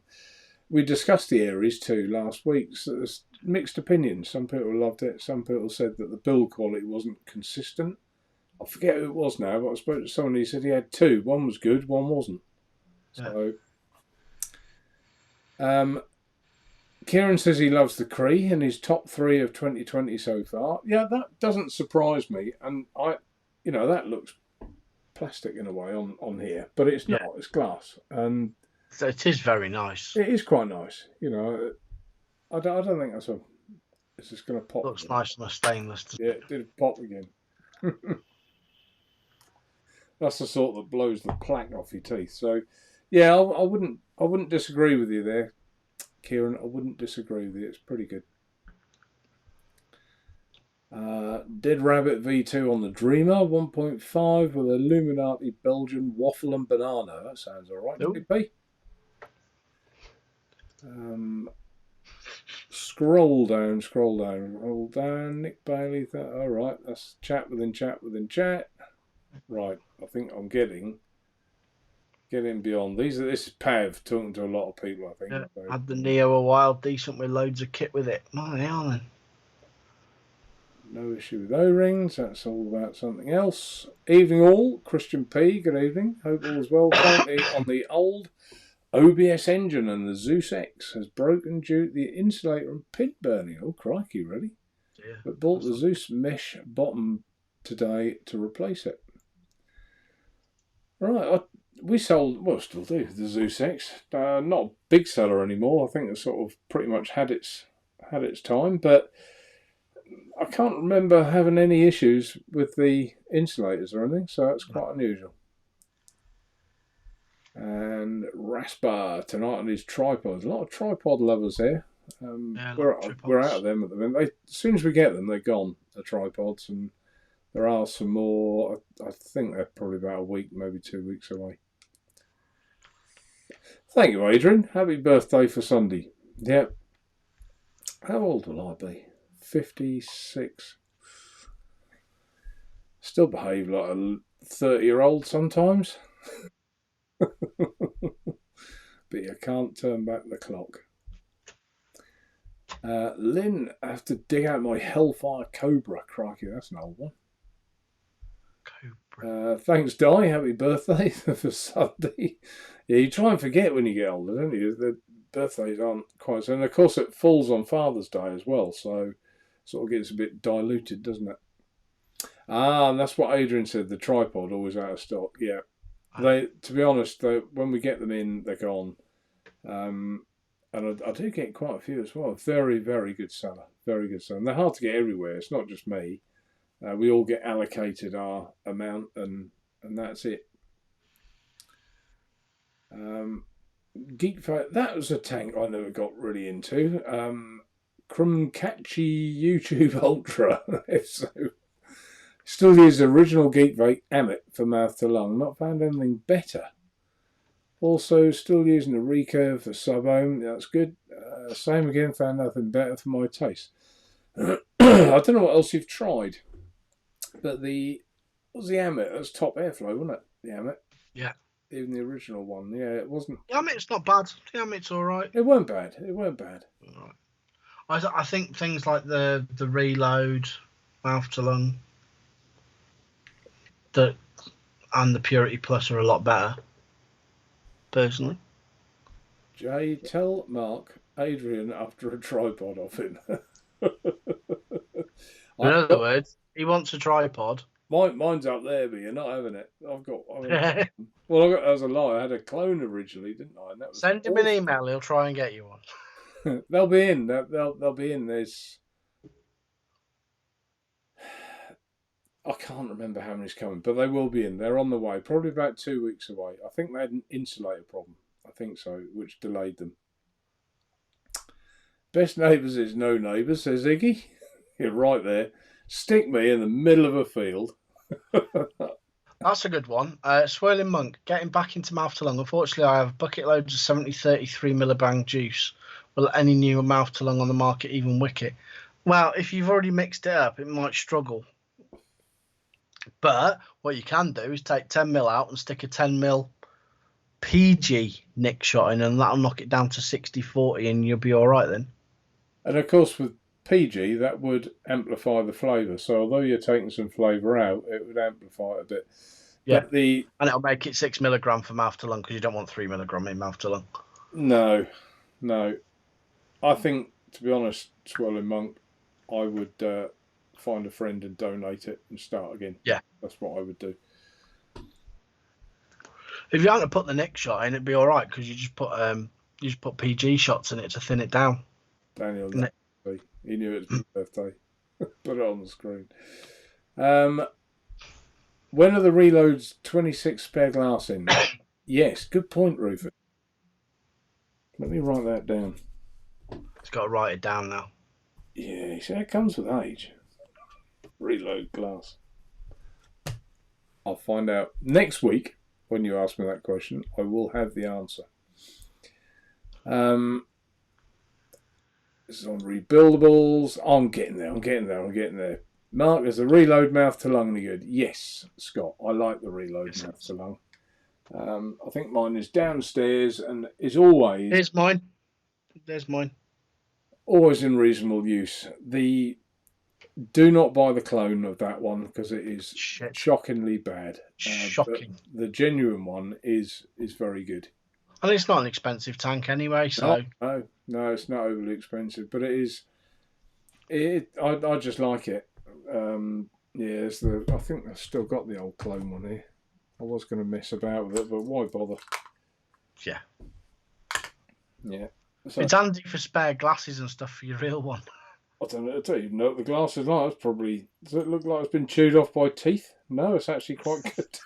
We discussed the Aries 2 last week. So there's mixed opinions. Some people loved it. Some people said that the build quality wasn't consistent. I forget who it was now, but I spoke to someone who said he had two. One was good, one wasn't. So, Kieran says he loves the Cree and his top 3 of 2020 so far. Yeah, that doesn't surprise me. And that looks plastic in a way on here, but it's not. It's glass, and so it is very nice. It is quite nice. I don't think that's it's just going to pop. Looks nice on a stainless. Yeah, it did pop again. That's the sort that blows the plaque off your teeth. So, yeah, I wouldn't disagree with you there, Kieran. I wouldn't disagree with you. It's pretty good. Dead Rabbit V2 on the Dreamer 1.5 with Illuminati Belgian waffle and banana. That sounds all right. Nope. Scroll down. Nick Bailey. All right, that's chat within chat. Right, I think I'm getting beyond. This is Pav talking to a lot of people. I think. Yeah, had the Neo a while, decent with loads of kit with it. My Alan. No issue with O-rings. That's all about something else. Evening all. Christian P. Good evening. Hope all is well. Currently on the old OBS engine, and the Zeus X has broken due to the insulator and pin burning. Oh, crikey, really? Yeah. But bought the Zeus mesh bottom today to replace it. Right, we sold, well, still do, the Zeus X. Not a big seller anymore. I think it's sort of pretty much had its time, but I can't remember having any issues with the insulators or anything, so that's quite unusual. And Raspa tonight on his tripods. A lot of tripod lovers here. We're out of them at the minute. As soon as we get them, they're gone, the tripods, and there are some more. I think they're probably about a week, maybe 2 weeks away. Thank you, Adrian. Happy birthday for Sunday. Yep. How old will I be? 56. Still behave like a 30-year-old sometimes. But you can't turn back the clock. Lynn, I have to dig out my Hellfire Cobra. Crikey, that's an old one. Cobra. Thanks, Di. Happy birthday for Sunday. Yeah, you try and forget when you get older, don't you? The birthdays aren't quite so. And of course, it falls on Father's Day as well, so sort of gets a bit diluted, doesn't it? And that's what Adrian said. The tripod always out of stock. Yeah. To be honest, when we get them in, they're gone. And I do get quite a few as well. Very, very good seller. Very good seller. And they're hard to get everywhere. It's not just me. We all get allocated our amount, and that's it. Geekfight, that was a tank I never got really into. Krumkachi YouTube Ultra. So, still use the original Geekvape Amit for mouth to lung. Not found anything better. Also, still using the recurve for sub-ohm. That's good. Same again, found nothing better for my taste. I don't know what else you've tried. But what was the Amit? That was top airflow, wasn't it? The Amit? Yeah. Even the original one. Yeah, it wasn't. The Amit's not bad. The Amit's all right. It weren't bad. All right. I think things like the reload, mouth to lung, and the Purity Plus are a lot better. Personally. Jay, tell Mark Adrian after a tripod off him. In other words, he wants a tripod. Mine's up there, but you're not having it. As a lie, I had a clone originally, didn't I? And that was Send him an email. He'll try and get you one. They'll be in. They'll be in. I can't remember how many's coming, but they will be in. They're on the way, probably about 2 weeks away. I think they had an insulator problem. I think so, which delayed them. Best neighbours is no neighbours, says Iggy. You're right there. Stick me in the middle of a field. That's a good one. Swirling Monk, getting back into mouth to lung. Unfortunately, I have bucket loads of 70-33 milligram juice. Will any new mouth to lung on the market even wick it? Well, if you've already mixed it up, it might struggle. But what you can do is take 10 mil out and stick a 10 mil PG nick shot in, and that'll knock it down to 60-40, and you'll be all right then. And of course, with PG, that would amplify the flavour. So although you're taking some flavour out, it would amplify it a bit. Yeah, but and it'll make it 6 milligram for mouth to lung, because you don't want 3 milligram in mouth to lung. No. I think, to be honest, Swirling Monk, I would find a friend and donate it and start again. Yeah, that's what I would do. If you hadn't put the nick shot in, it'd be all right, because you just put PG shots in it to thin it down. Daniel, he knew it was his birthday. Put it on the screen. When are the reloads 26 spare glass in? Yes, good point, Rufus. Let me write that down. He's got to write it down now. Yeah, you see, that comes with age. Reload glass. I'll find out next week. When you ask me that question, I will have the answer. This is on rebuildables. I'm getting there. Mark, is the reload mouth to lung any good? Yes, Scott. I like the reload mouth to lung. I think mine is downstairs and is always... There's mine. Always in reasonable use. Do not buy the clone of that one, because it is shockingly bad. Shocking. The genuine one is very good. And it's not an expensive tank anyway, so... No, it's not overly expensive, but it is... I just like it. I think I've still got the old clone one here. I was going to mess about with it, but why bother? Yeah. Yeah. So, it's handy for spare glasses and stuff for your real one. I don't know. I don't even know what the glass is like. It's probably... Does it look like it's been chewed off by teeth? No, it's actually quite good.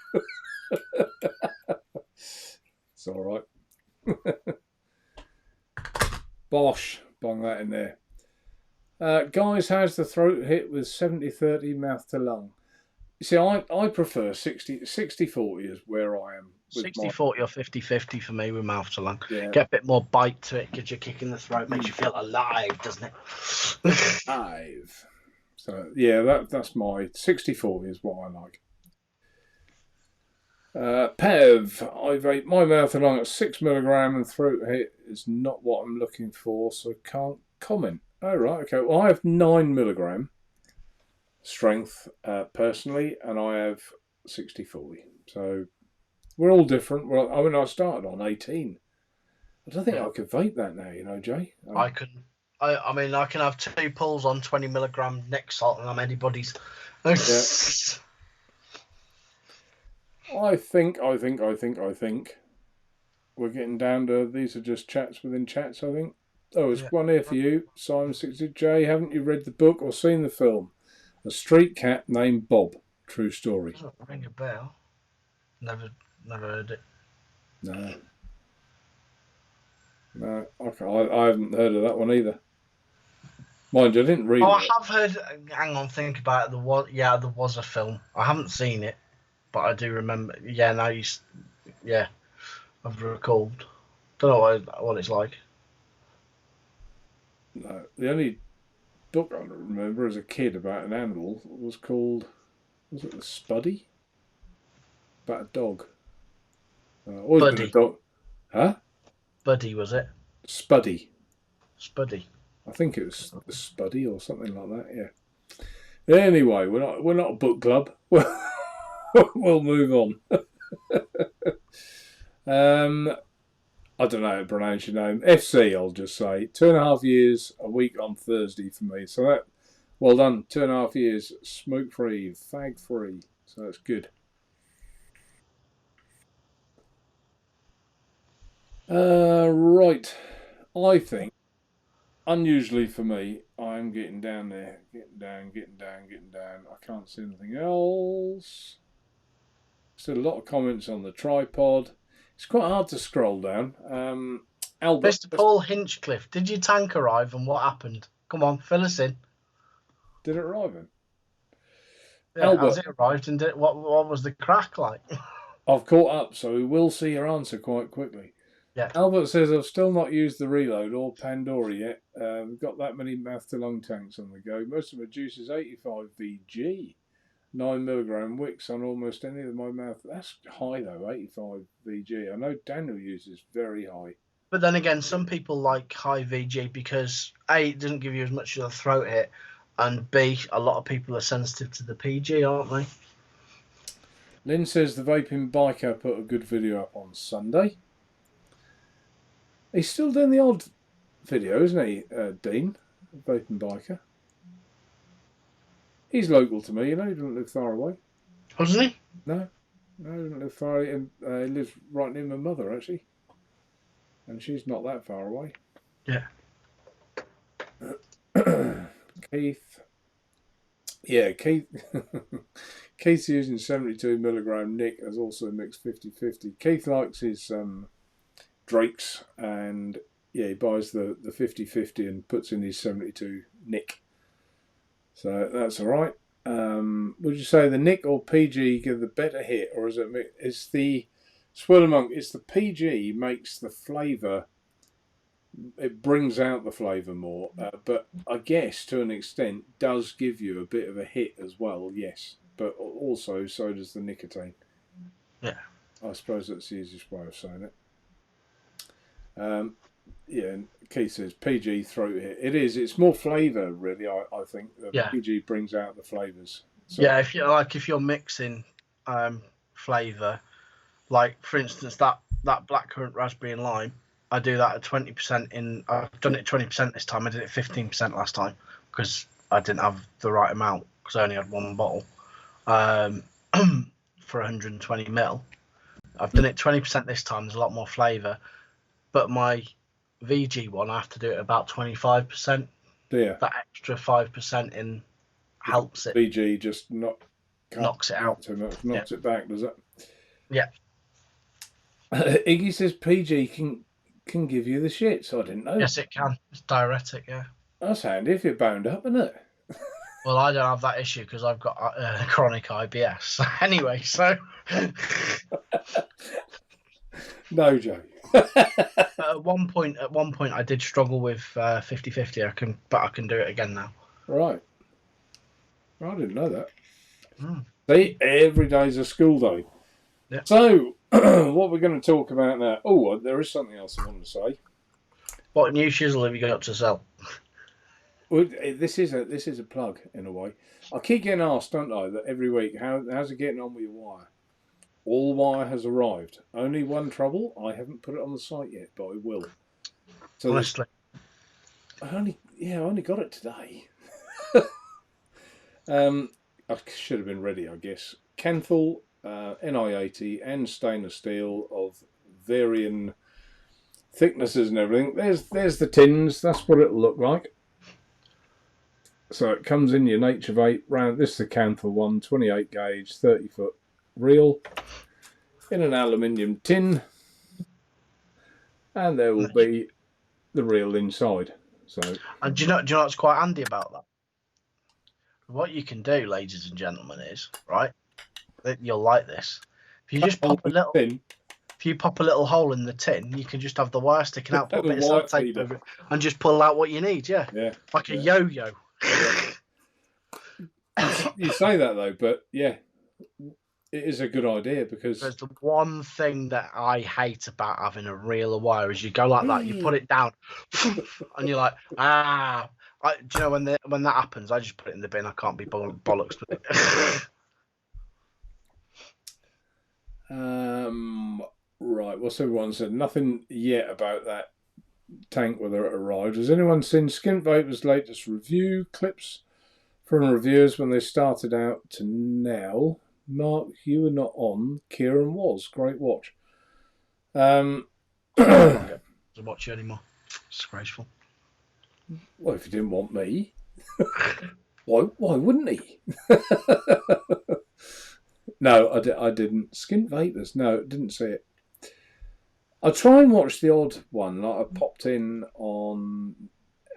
It's all right. Bosh. Bung that in there. Guys, how's the throat hit with 70-30 mouth to lung? You see, I prefer 60-40 is where I am. 60-40 or 50-50 for me with mouth to lung. Yeah. Get a bit more bite to it, gives you a kick in the throat, makes you feel alive, doesn't it? Alive. So, yeah, that's my 60-40 is what I like. Pev, I vape my mouth to lung at 6 milligram and throat hit is not what I'm looking for, so can't comment. Oh, right, okay. Well, I have 9 milligram strength personally, and I have 60-40. So we're all different. Well, I started on 18. I don't think I could vape that now, you know, Jay. I can have 2 pulls on 20 milligram neck salt, and I'm anybody's. Yeah. I think we're getting down to these are just chats within chats, I think. Oh, there's one here for you, Simon 60. Jay, haven't you read the book or seen the film? A street cat named Bob. True story. Doesn't ring a bell. Never heard it. No, I haven't heard of that one either. Mind you, I didn't read it. I have heard. Hang on, think about it. There was a film. I haven't seen it, but I do remember. Yeah, I've recalled. Don't know what it's like. No, the only book I remember as a kid about an animal was it the Spuddy? About a dog. Always been a dog. Huh? Buddy, was it? Spuddy. I think it was the Spuddy or something like that. Yeah. Anyway, we're not a book club. We'll move on. I don't know how to pronounce your name. FC, I'll just say. 2.5 years, a week on Thursday for me. So that, well done. 2.5 years, smoke-free, fag-free. So that's good. Right. I think unusually for me, I'm getting down there, getting down. I can't see anything else. Still a lot of comments on the tripod. It's quite hard to scroll down. Albert, Mr. Paul Hinchcliffe, did your tank arrive and what happened? Come on, fill us in. did it arrive in? Yeah, Albert, has it arrived and what was the crack like? I've caught up, so we will see your answer quite quickly. Yeah. Albert says, I've still not used the Reload or Pandora yet. We've got that many mouth to lung tanks on the go. Most of my juice is 85 VG. 9mg wicks on almost any of my mouth. That's high though, 85 VG. I know Daniel uses very high. But then again, some people like high VG because A, it doesn't give you as much of a throat hit, and B, a lot of people are sensitive to the PG, aren't they? Lynn says the vaping biker put a good video up on Sunday. He's still doing the odd video, isn't he, Dean? Vaping biker. He's local to me, you know, he doesn't live far away. Wasn't he? No, he doesn't live far. He lives right near my mother, actually. And she's not that far away. Yeah. Keith. Yeah, Keith. Keith's using 72mg. Nick has also mixed 50-50. Keith likes his Drakes, and yeah, he buys the 50-50 and puts in his 72 Nick. So that's all right. Would you say the Nick or PG give the better hit, or is it? It's the Swirler Monk. It's the PG makes the flavour. It brings out the flavour more, but I guess to an extent does give you a bit of a hit as well. Yes, but also so does the nicotine. Yeah, I suppose that's the easiest way of saying it. Yeah, Keith says PG throat hit. It is. It's more flavour, really. I think yeah. PG brings out the flavours. So, yeah, if you're mixing flavour, like for instance that blackcurrant raspberry and lime, I do that at 20% in. I've done it 20% this time. I did it 15% last time because I didn't have the right amount because I only had one bottle for 120 ml. I've done it 20% this time. There's a lot more flavour, but my VG one I have to do it about 25%. yeah, that extra 5% in helps it. PG just Knocks it out. Too much, knocks it back, does it? Yeah. Iggy says PG can give you the shits. I didn't know. Yes, it can. It's diuretic, yeah. That's handy if you're bound up, isn't it? Well, I don't have that issue because I've got chronic IBS. Anyway, so. No joke. At one point, I did struggle with 50-50. But I can do it again now. Right. I didn't know that. Mm. See, every day's a school day. Yeah. So, what we're going to talk about now? Oh, there is something else I want to say. What new shizzle have you got to sell? Well, this is a plug in a way. I keep getting asked, don't I, that every week, how's it getting on with your wire? All wire has arrived. Only one trouble, I haven't put it on the site yet, but I will. So Honestly, I only got it today. I should have been ready, I guess. Kenthal, Ni80, and stainless steel of varying thicknesses and everything. There's the tins. That's what it'll look like. So it comes in your Naturevape round. This is the Kenthal one, 28 gauge, 30-foot reel in an aluminium tin, and there will be the reel inside. So, and do you know what's quite handy about that? What you can do, ladies and gentlemen, is right. You'll like this. If you just pop a little, if you pop a little hole in the tin, you can just have the wire sticking out, put a bit of sellotape over it, and just pull out what you need. Yeah, like a yo-yo. You say that though, but yeah, it is a good idea because there's the one thing that I hate about having a reel of wire is you go like that, you put it down, and you're like, do you know when that happens? I just put it in the bin. I can't be bollocks with it. Right. What's everyone said? Nothing yet about that tank, whether it arrived. Has anyone seen Skint Vapor's latest review clips from reviewers when they started out to now? Mark, you were not on. Kieran was. Great watch. I don't watch you anymore. Disgraceful. Well, if he didn't want me, why wouldn't he? No, I didn't. Skint vapors. No, didn't see it. I try and watch the odd one. Like I popped in on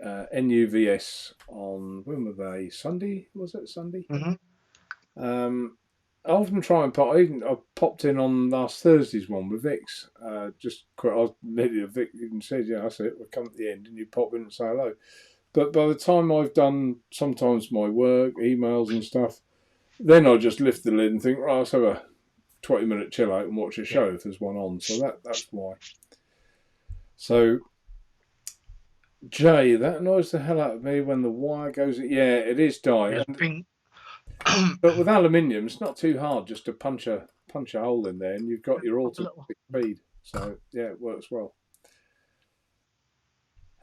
NUVS on, when were they? Sunday? Was it Sunday? Mm-hmm. I often try and pop. I popped in on last Thursday's one with Vix. Just quite. I was nearly a Vic even said, "Yeah, that's it. We'll come at the end, and you pop in and say hello." But by the time I've done sometimes my work, emails and stuff, then I just lift the lid and think, right, let's have a 20-minute chill out and watch a show if there's one on. So that's why. So, Jay, that annoys the hell out of me when the wire goes. Yeah, it is dye. But with aluminium, it's not too hard just to punch a hole in there, and you've got your automatic feed. So yeah, it works well.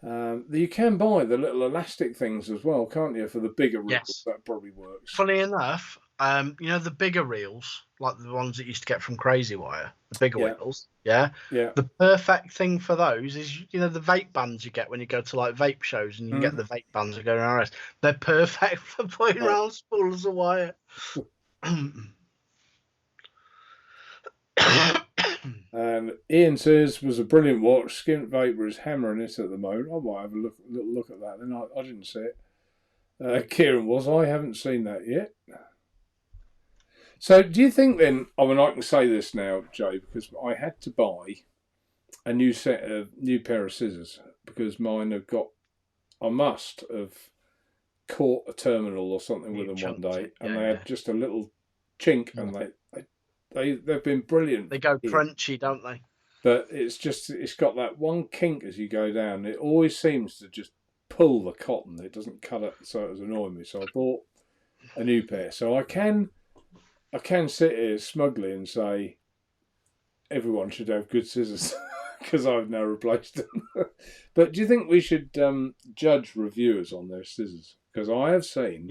You can buy the little elastic things as well, can't you? For the bigger reels, Yes. that probably works. Funny enough, you know the bigger reels, like the ones that you used to get from Crazy Wire, the bigger reels, yeah. The perfect thing for those is, you know, the vape bands you get when you go to like vape shows, and you can get the vape bands that go around. They're perfect for putting around spools of wire. And Ian says, was a brilliant watch. Skint Vapor is hammering it at the moment. I might have a little look at that. Then I didn't see it. Kieran was. I haven't seen that yet. So do you think then, I mean, I can say this now, Jay, because I had to buy a new pair of scissors because mine have got, I must have caught a terminal or something with them one day, and they had just a little chink, and they've been brilliant. They go crunchy, don't they? But it's got that one kink as you go down. It always seems to just pull the cotton. It doesn't cut it, so it was annoying me. So I bought a new pair. So I can sit here smugly and say everyone should have good scissors because I've now replaced them. But do you think we should judge reviewers on their scissors? Because I have seen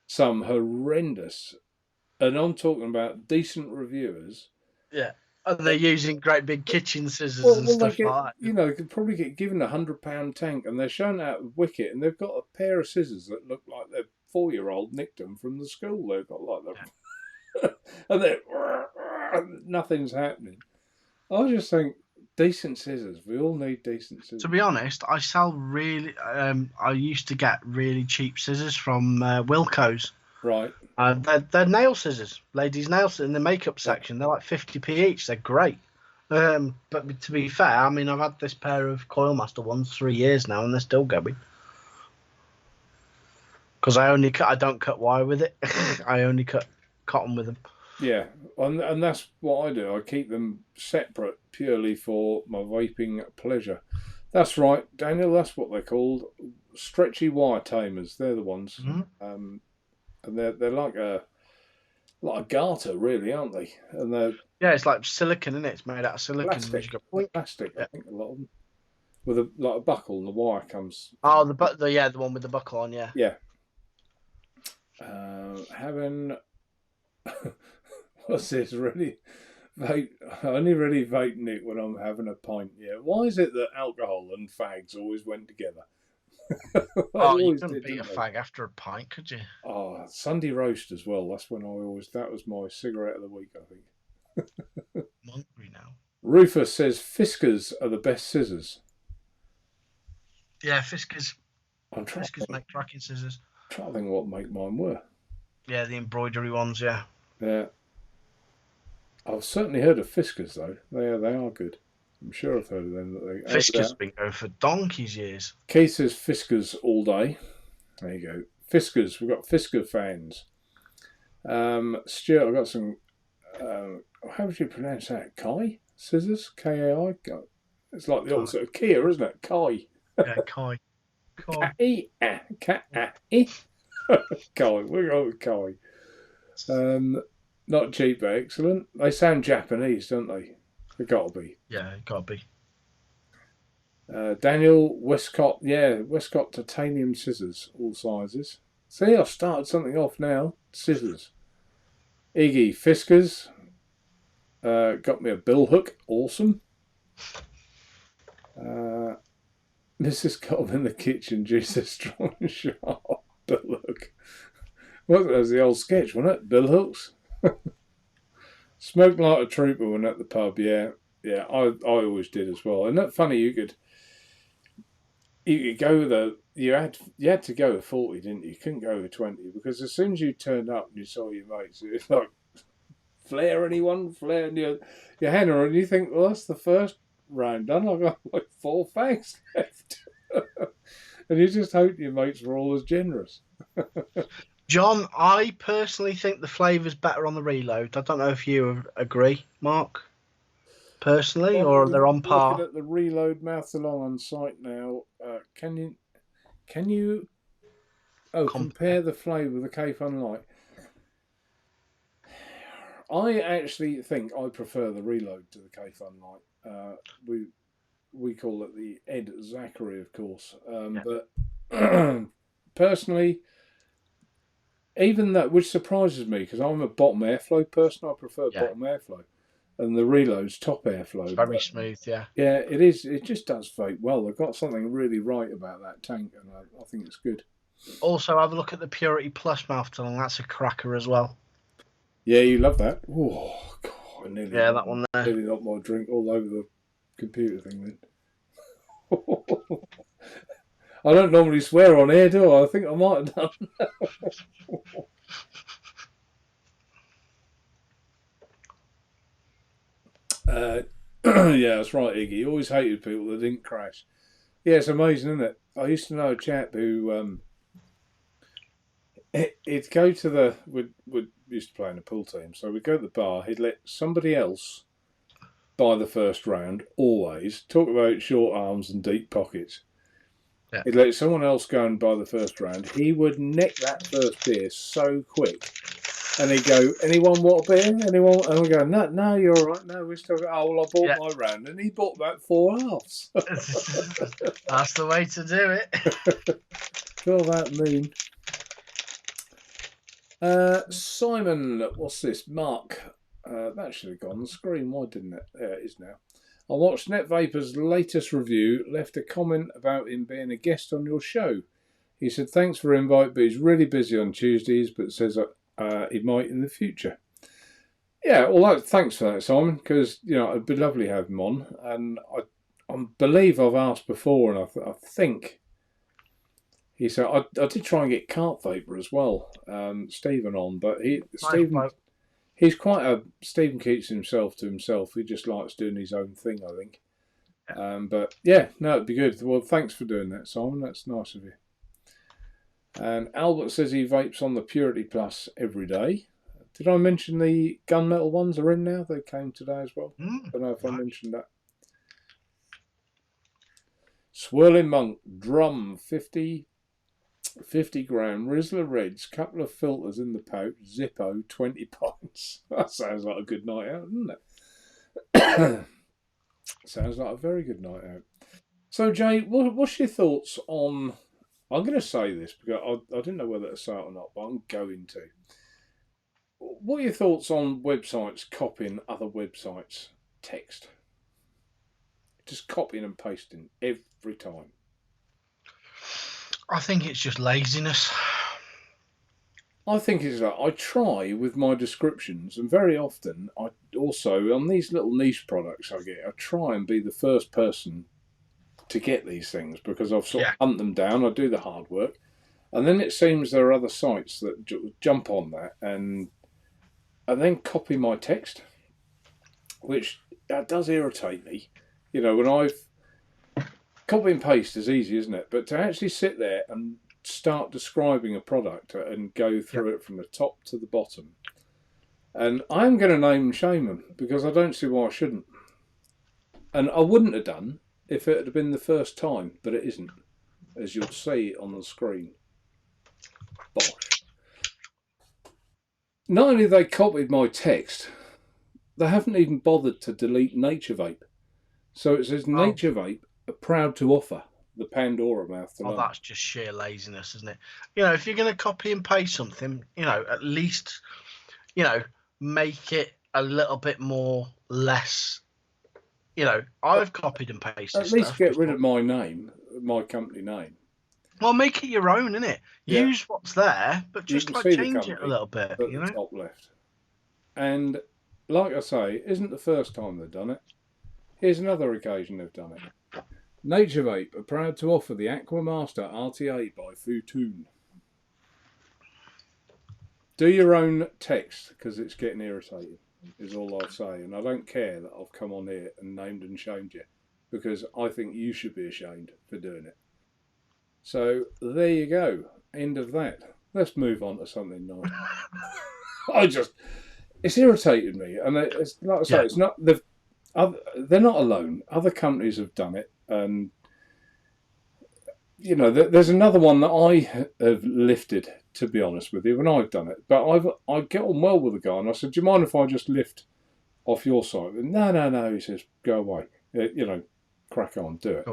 some horrendous, and I'm talking about decent reviewers. Yeah. And they're using great big kitchen scissors and stuff like that. You know, they could probably get given a £100 tank, and they're shown out of Wicket, and they've got a pair of scissors that look like their 4-year-old nicked them from the school. They've got like that, and they're nothing's happening. I just think decent scissors. We all need decent scissors. To be honest, I sell really. I used to get really cheap scissors from Wilko's. Right. They're nail scissors, ladies' nail scissors in the makeup section. They're like 50p each. They're great. But to be fair, I mean, I've had this pair of Coilmaster ones 3 years now, and they're still going. Because I don't cut wire with it. I only cut cotton with them. Yeah, and that's what I do. I keep them separate purely for my vaping pleasure. That's right, Daniel. That's what they're called. Stretchy wire tamers. They're the ones. Mm-hmm. And they're like a garter, really, aren't they? And they're it's like silicon, isn't it? It's made out of silicon. Plastic. I think a lot of them with a buckle, and the wire comes. Oh, the one with the buckle on, yeah. Yeah. Having what's this? Really vape? I only really vape Nick when I'm having a pint. Yeah. Why is it that alcohol and fags always went together? You couldn't beat a fag after a pint, could you? Oh, Sunday roast as well. That's when that was my cigarette of the week, I think. I'm hungry now. Rufus says Fiskars are the best scissors. Yeah, Fiskars. Fiskars make tracking scissors. I'm trying to think what make mine were. Yeah, the embroidery ones, yeah. Yeah. I've certainly heard of Fiskars though. They are good. I'm sure I've heard of them. Fiskars have been going for donkey's years. Keith says Fiskars all day. There you go. Fiskars. We've got Fiskar fans. Stuart, I've got some. How would you pronounce that? Kai scissors. Kai. It's like the opposite of Kia, isn't it? Kai. Yeah, Kai. Kai. Kai. We're going with Kai. Not cheap, but excellent. They sound Japanese, don't they? They gotta be. Yeah, it gotta be. Daniel Westcott, Westcott titanium scissors, all sizes. See, I've started something off now. Scissors. Iggy Fiskars. Got me a bill hook. Awesome. Mrs. Cobb in the kitchen, Jesus, strong and sharp. But look, what was the old sketch, wasn't it? Bill Hooks. Smoked like a trooper when at the pub. Yeah, I always did as well. Isn't that funny? You could go with you had to go with 40, didn't you? You couldn't go with 20 because as soon as you turned up and you saw your mates, it was like, flare anyone, flare, and your hand on, and you think, well, that's the first round done. I've got like 4 fags left. And you just hope your mates were all as generous. John, I personally think the flavour's better on the reload. I don't know if you agree, Mark, personally, or they're on par. Looking at the reload mouth along on site now, can you compare the flavour with the K-Fun Light? I actually think I prefer the reload to the K-Fun Light. We call it the Ed Zachary, of course. But personally, even that, which surprises me because I'm a bottom airflow person, I prefer bottom airflow. And the reload's top airflow. It's very smooth, yeah. Yeah, it is. It just does vape well. They've got something really right about that tank, and I think it's good. Also, have a look at the Purity Plus mouth tunnel. That's a cracker as well. Yeah, you love that. Oh, God, that one there. Nearly knocked my drink all over the computer thing then. I don't normally swear on air, do I? I think I might have done. Yeah, that's right, Iggy. You always hated people that didn't crash. Yeah, it's amazing, isn't it? I used to know a chap who he'd go to the we used to play in a pool team, so we'd go to the bar. He'd let somebody else buy the first round. Always talk about short arms and deep pockets. Yeah. He'd let someone else go and buy the first round. He would neck that first beer so quick. And he'd go, anyone want a beer? Anyone? And we go, no, you're all right. No, we're still going, oh, well, I bought my round. And he bought about 4 halves. That's the way to do it. Feel that mean. Simon, what's this? Mark. That should have gone on the screen. Why didn't it? There it is now. I watched Netvapor's latest review, left a comment about him being a guest on your show. He said, thanks for the invite, but he's really busy on Tuesdays, but says he might in the future. Yeah, well, thanks for that, Simon, because, it'd be lovely to have him on. And I believe I've asked before, and I think he said, I did try and get Cart Vapor as well, Stephen on, but Stephen keeps himself to himself. He just likes doing his own thing, I think. Yeah. But yeah, no, it'd be good. Well, thanks for doing that, Simon. That's nice of you. And Albert says he vapes on the Purity Plus every day. Did I mention the gunmetal ones are in now? They came today as well. I don't know if I mentioned that. Swirling Monk, drum, 50 gram, Rizzler Reds, couple of filters in the pouch, Zippo, 20 pints. That sounds like a good night out, doesn't it? Sounds like a very good night out. So, Jay, what's your thoughts on... I'm going to say this because I didn't know whether to say it or not, but I'm going to. What are your thoughts on websites copying other websites' text? Just copying and pasting every time. I think it's just laziness. I think it's like I try with my descriptions, and very often I also, on these little niche products I try and be the first person to get these things because I've sort of hunt them down. I do the hard work, and then it seems there are other sites that jump on that and then copy my text, which does irritate me. When I've copy and paste is easy, isn't it? But to actually sit there and start describing a product and go through it from the top to the bottom, and I'm going to name and shame them because I don't see why I shouldn't, and I wouldn't have done if it had been the first time, but it isn't, as you'll see on the screen. Bosh. Not only have they copied my text, they haven't even bothered to delete Naturevape. So it says Naturevape are proud to offer the Pandora mouth. Oh, that's just sheer laziness, isn't it? If you're going to copy and paste something, at least, make it a little bit more less. I've copied and pasted. At least get rid of my name. my company name. Well, make it your own, innit? Yeah. Use what's there, but You just can like see the change it a company little bit, at you the know? top left. And like I say, it isn't the first time they've done it. Here's another occasion they've done it. Naturevape are proud to offer the Aquamaster RTA by Futoon. Do your own text, because it's getting irritating, is all I'll say. And I don't care that I've come on here and named and shamed you, because I think you should be ashamed for doing it. So there you go. End of that. Let's move on to something nice. It's irritated me, and it's like I say, it's not they're not alone. Other companies have done it, and you know, there's another one that I have lifted. To be honest with you, when I've done it, but I get on well with the guy, and I said, "Do you mind if I just lift off your site?" And, no. He says, "Go away. You know, crack on, do it.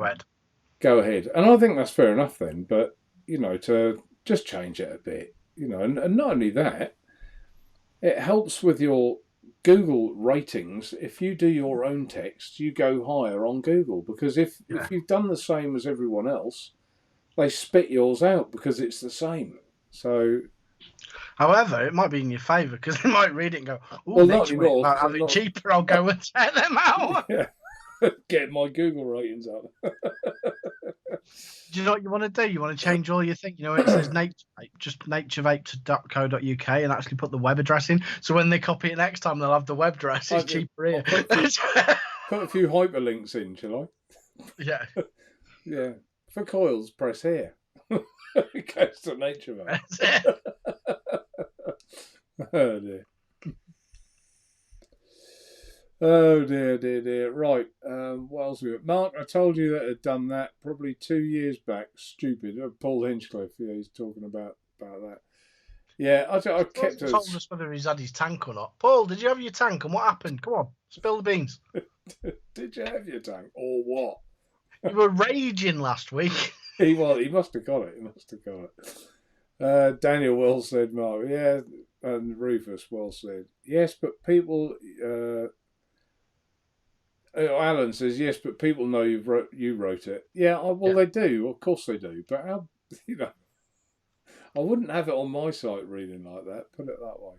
Go ahead." And I think that's fair enough then. But you know, to just change it a bit, you know, and not only that, it helps with your Google ratings. If you do your own text, you go higher on Google, because if you've done the same as everyone else, they spit yours out because it's the same. So, however, it might be in your favour, because they might read it and go, "Oh, well, next not week anymore. about having cheaper, I'll go and check them out." Yeah, get my Google ratings up. Do you know what you want to do? You want to change all your thing. You know, it says Naturevape, just naturevape.co.uk, and actually put the web address in. So when they copy it next time, they'll have the web address. It's cheaper here. Put a few hyperlinks in, shall I? Yeah. Yeah. For coils, press here. It goes to Naturevape. Oh dear. Oh dear. Right. What else we got? Mark, I told you that had done that probably 2 years back. Stupid. Paul Hinchcliffe. Yeah, he's talking about that. Yeah, I kept told us whether he's had his tank or not. Paul, did you have your tank, and what happened? Come on, spill the beans. Did you have your tank or what? You were raging last week. He must have got it. Daniel well said, Mark. Yeah, and Rufus well said. Yes, but people. Alan says yes, but people know you wrote it. Yeah, well they do. Of course they do. But how, you know, I wouldn't have it on my site reading like that. Put it that way.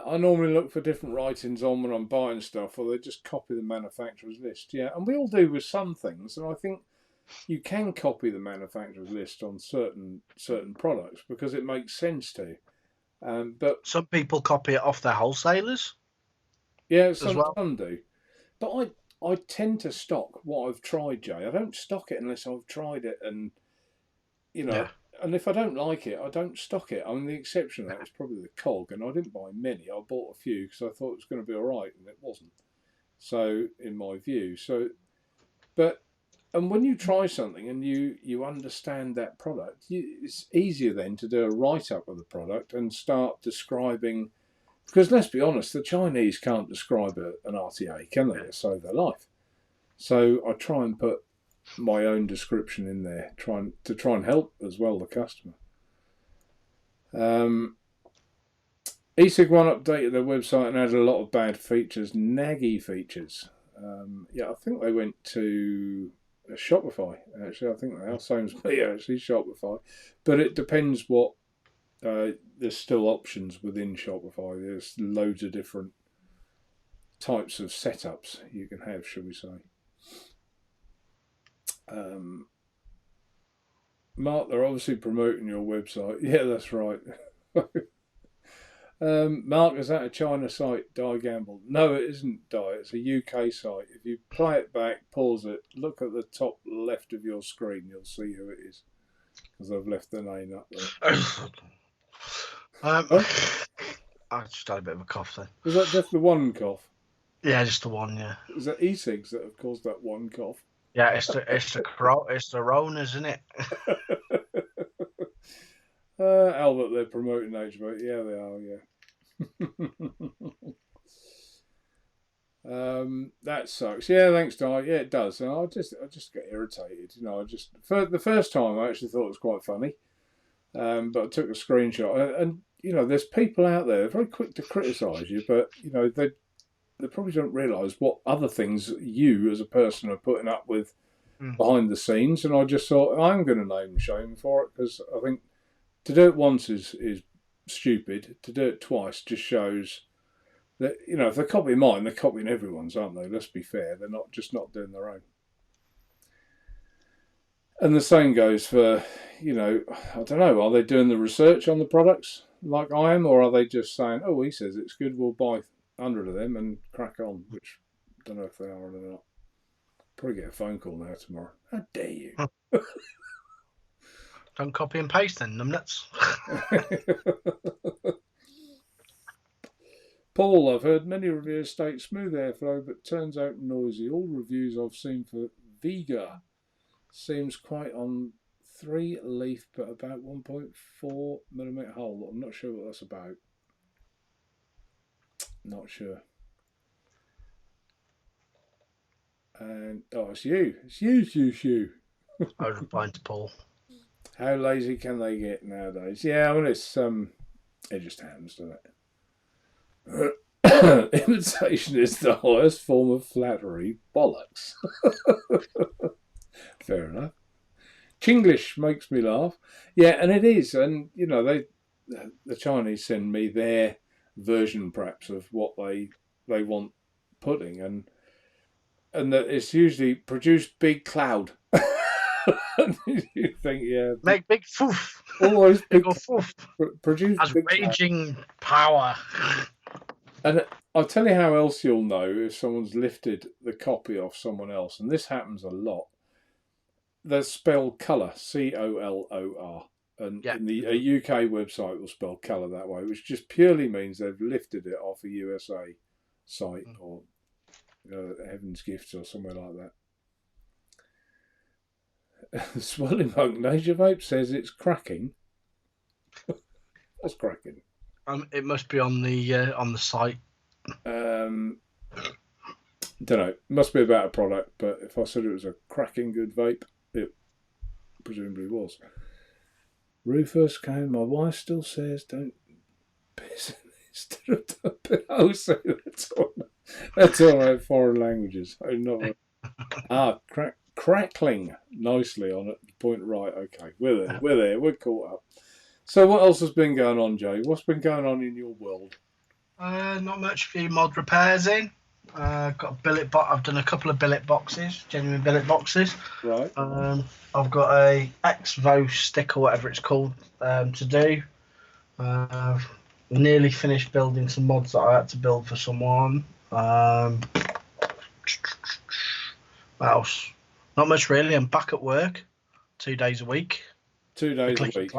I normally look for different writings on when I'm buying stuff, or they just copy the manufacturer's list. Yeah, and we all do with some things, and I think you can copy the manufacturer's list on certain products because it makes sense to. But some people copy it off their wholesalers. Yeah, some do. But I tend to stock what I've tried, Jay. I don't stock it unless I've tried it, and you know. Yeah. And if I don't like it, I don't stock it. I mean, the exception of that was probably the cog, and I didn't buy many. I bought a few because I thought it was going to be all right, and it wasn't. So, in my view, and when you try something and you understand that product, it's easier then to do a write-up of the product and start describing. Because let's be honest, the Chinese can't describe an RTA, can they? To save their life. So I try and put my own description in there, trying and help as well the customer. eSig One updated their website and added a lot of bad features, naggy features. I think they went to Shopify. Actually, I think they are. Same as me, actually, Shopify. But it depends what. There's still options within Shopify. There's loads of different types of setups you can have, shall we say. Mark, they're obviously promoting your website. Yeah, that's right. Mark, is that a China site, Die Gamble? No, it isn't Die. It's a UK site. If you play it back, pause it, look at the top left of your screen, you'll see who it is. Because I've left the name up there. I just had a bit of a cough then. Was that just the one cough? Yeah, just the one, yeah. Is that e-cigs that have caused that one cough? Yeah, it's the Ronas, isn't it? Albert, they're promoting Naturevape. Yeah, they are, yeah. That sucks. Yeah, thanks, Di. Yeah, it does. And I just get irritated. You know, for the first time I actually thought it was quite funny. But I took a screenshot, and you know, there's people out there very quick to criticise you, but you know, they probably don't realise what other things you as a person are putting up with behind the scenes, and I just thought I'm going to name and shame for it, because I think to do it once is stupid. To do it twice just shows that, you know, if they're copying mine, they're copying everyone's, aren't they? Let's be fair. They're not doing their own. And the same goes for, you know, I don't know, are they doing the research on the products like I am, or are they just saying, oh, he says it's good, we'll buy 100 of them and crack on, which I don't know if they are or not. Probably get a phone call now tomorrow. How dare you? Don't copy and paste then, numbnuts. Paul, I've heard many reviews state smooth airflow, but turns out noisy. All reviews I've seen for Vega seems quite on 3 leaf, but about 1.4mm hole. I'm not sure what that's about. Not sure. And it's you. It's you. I was replying to Paul. How lazy can they get nowadays? Yeah, I mean, it just happens, doesn't it? Imitation is the highest form of flattery. Bollocks. Fair enough. Chinglish makes me laugh. Yeah, and it is. And, you know, the Chinese send me their version, perhaps, of what they want putting. And that it's usually produced big cloud. You think, yeah. Make big foof. Always big foof. Produce as big raging power. And I'll tell you how else you'll know if someone's lifted the copy off someone else, and this happens a lot. They're spelled colour, COLOR, and in the UK website will spell colour that way, which just purely means they've lifted it off a USA site or Heaven's Gifts or somewhere like that. Swelling Monk Naturevape says it's cracking. What's cracking? It must be on the site. Don't know. It must be about a product, but if I said it was a cracking good vape, it presumably was. Rufus came. My wife still says, "Don't piss in this." Oh, so that's all right. Foreign languages. Crackling nicely on it. Point right. Okay, we're there. We're caught up. So what else has been going on, Jay? What's been going on in your world? Not much. A few mod repairs in. Got a billet box. I've done a couple of billet boxes, genuine billet boxes. Right. I've got a Exvo stick or whatever it's called to do. Nearly finished building some mods that I had to build for someone. What else? Not much really. I'm back at work 2 days a week. 2 days a week.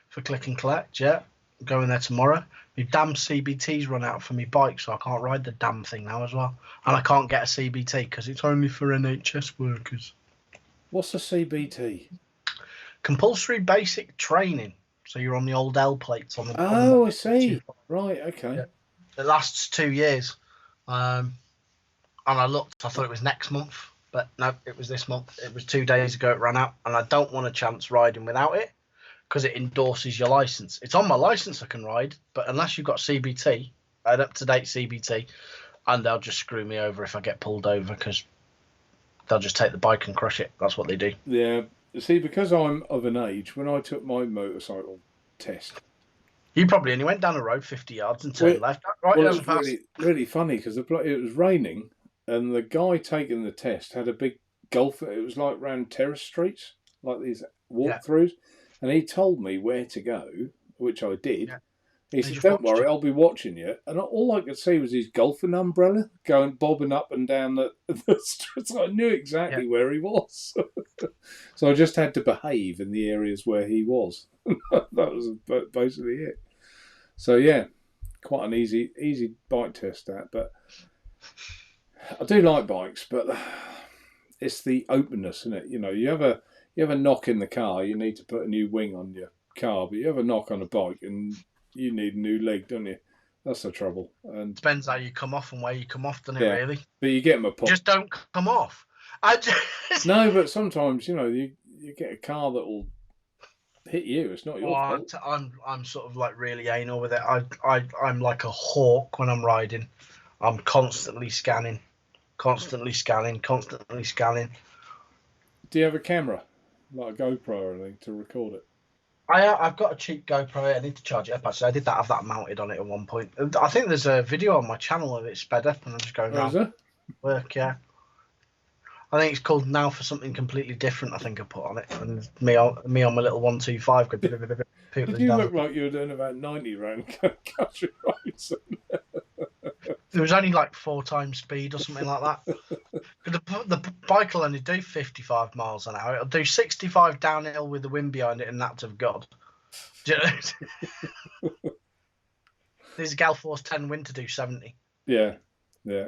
For click and collect, yeah. Going there tomorrow. My damn CBT's run out for my bike, so I can't ride the damn thing now as well. And I can't get a CBT because it's only for NHS workers. What's a CBT? Compulsory basic training. So you're on the old L plates on the. I see. Right, okay. Yeah. It lasts 2 years. And I looked, I thought it was next month, but no, it was this month. It was 2 days ago it ran out, and I don't want a chance riding without it because it endorses your license. It's on my license I can ride, but unless you've got CBT, an up-to-date CBT, and they'll just screw me over if I get pulled over because they'll just take the bike and crush it. That's what they do. Yeah. See, because I'm of an age, when I took my motorcycle test, you probably only went down the road 50 yards and turned left. Right, well, it was really funny because it was raining, and the guy taking the test had a big golf. It was like round terrace streets, like these walkthroughs, and he told me where to go, which I did. Yeah. He said, "Don't worry, I'll be watching you." And all I could see was his golfing umbrella going bobbing up and down the streets. I knew exactly where he was, so I just had to behave in the areas where he was. That was basically it. So yeah, quite an easy bike test that. But I do like bikes, but it's the openness, isn't it? You know, you have a knock in the car, you need to put a new wing on your car, but you have a knock on a bike and you need a new leg, don't you? That's the trouble. And depends how you come off and where you come off, doesn't it? Really. But you get them a pop. Just don't come off. No, but sometimes you get a car that will hit you. It's not your fault. I'm sort of like really anal with it. I'm like a hawk when I'm riding. I'm constantly scanning. Do you have a camera, like a GoPro or anything, to record it? I've got a cheap GoPro. I need to charge it up. Actually, I did have that mounted on it at one point. I think there's a video on my channel of it sped up, and I'm just going Oh, is around there? work. Yeah, I think it's called Now for Something Completely Different. I think I put on it, and me on my little 125. Did you look like you were doing about 90 round country roads? It was only like 4 times speed or something like that. The bike will only do 55 miles an hour. It'll do 65 downhill with the wind behind it and that's of God. Do you know? There's a Gal Force 10 wind to do 70. Yeah, yeah.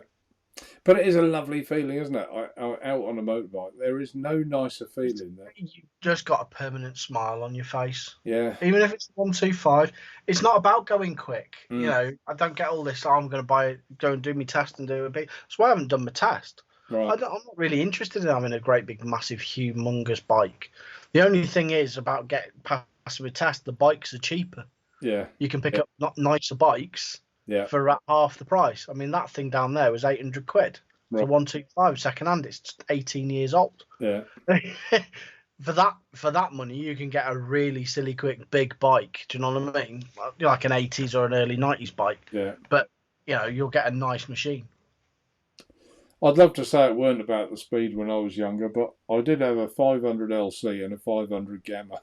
But it is a lovely feeling, isn't it? Out on a motorbike, there is no nicer feeling there. You just got a permanent smile on your face. Yeah. Even if it's 125, it's not about going quick. You know, I don't get all this. Oh, I'm going to go and do my test and do a bit. That's why I haven't done my test. Right. I'm not really interested in having a great big, massive, humongous bike. The only thing is about getting past a test. The bikes are cheaper. Yeah. You can pick up not nicer bikes. Yeah. For half the price. I mean, that thing down there was 800 quid. Right. For 125 second hand. It's 18 years old. Yeah. For that money, you can get a really silly, quick, big bike. Do you know what I mean? Like an 80s or an early 90s bike. Yeah. But you'll get a nice machine. I'd love to say it weren't about the speed when I was younger, but I did have a 500 LC and a 500 Gamma.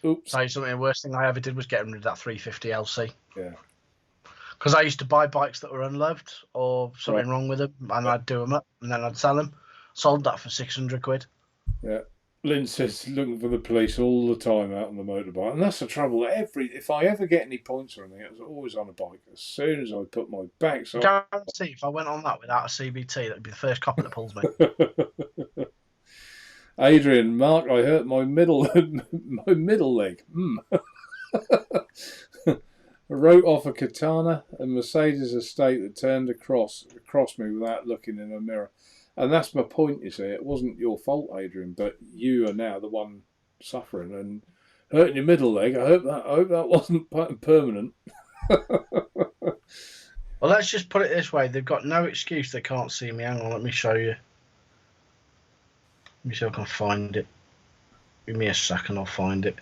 Oops. Tell you something. The worst thing I ever did was getting rid of that 350 LC. Yeah. Because I used to buy bikes that were unloved or something wrong with them, and I'd do them up, and then I'd sell them. Sold that for 600 quid. Yeah. Lynn says looking for the police all the time out on the motorbike, and that's the trouble. If I ever get any points or anything, it was always on a bike. As soon as I put my backside, Guarantee if I went on that without a CBT, that'd be the first copper that pulls me. Adrian, Mark, I hurt my middle leg. I wrote off a Katana, a Mercedes estate that turned across me without looking in a mirror. And that's my point, you see. It wasn't your fault, Adrian, but you are now the one suffering and hurting your middle leg. I hope that wasn't permanent. Well, let's just put it this way. They've got no excuse they can't see me. Hang on, let me show you. Let me see if I can find it. Give me a second, I'll find it.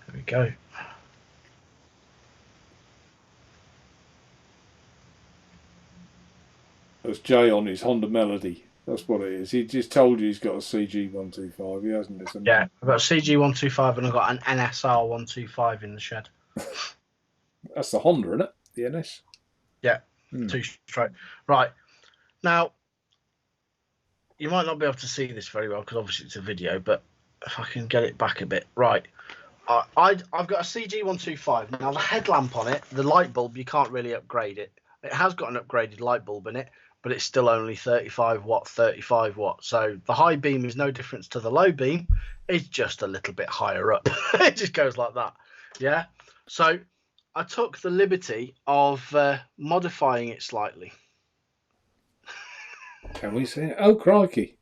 There we go. That's Jay on his Honda Melody. That's what it is. He just told you he's got a CG125. He hasn't listened. Yeah, I've got a CG125 and I've got an NSR125 in the shed. That's the Honda, isn't it? The NS? Yeah, 2 straight. Right. Now, you might not be able to see this very well because obviously it's a video, but if I can get it back a bit. Right. I've got a CG125. Now, the headlamp on it, the light bulb, you can't really upgrade it. It has got an upgraded light bulb in it, but it's still only 35 watt. So the high beam is no difference to the low beam. It's just a little bit higher up. It just goes like that. Yeah. So I took the liberty of modifying it slightly. Can we see it? Oh, crikey.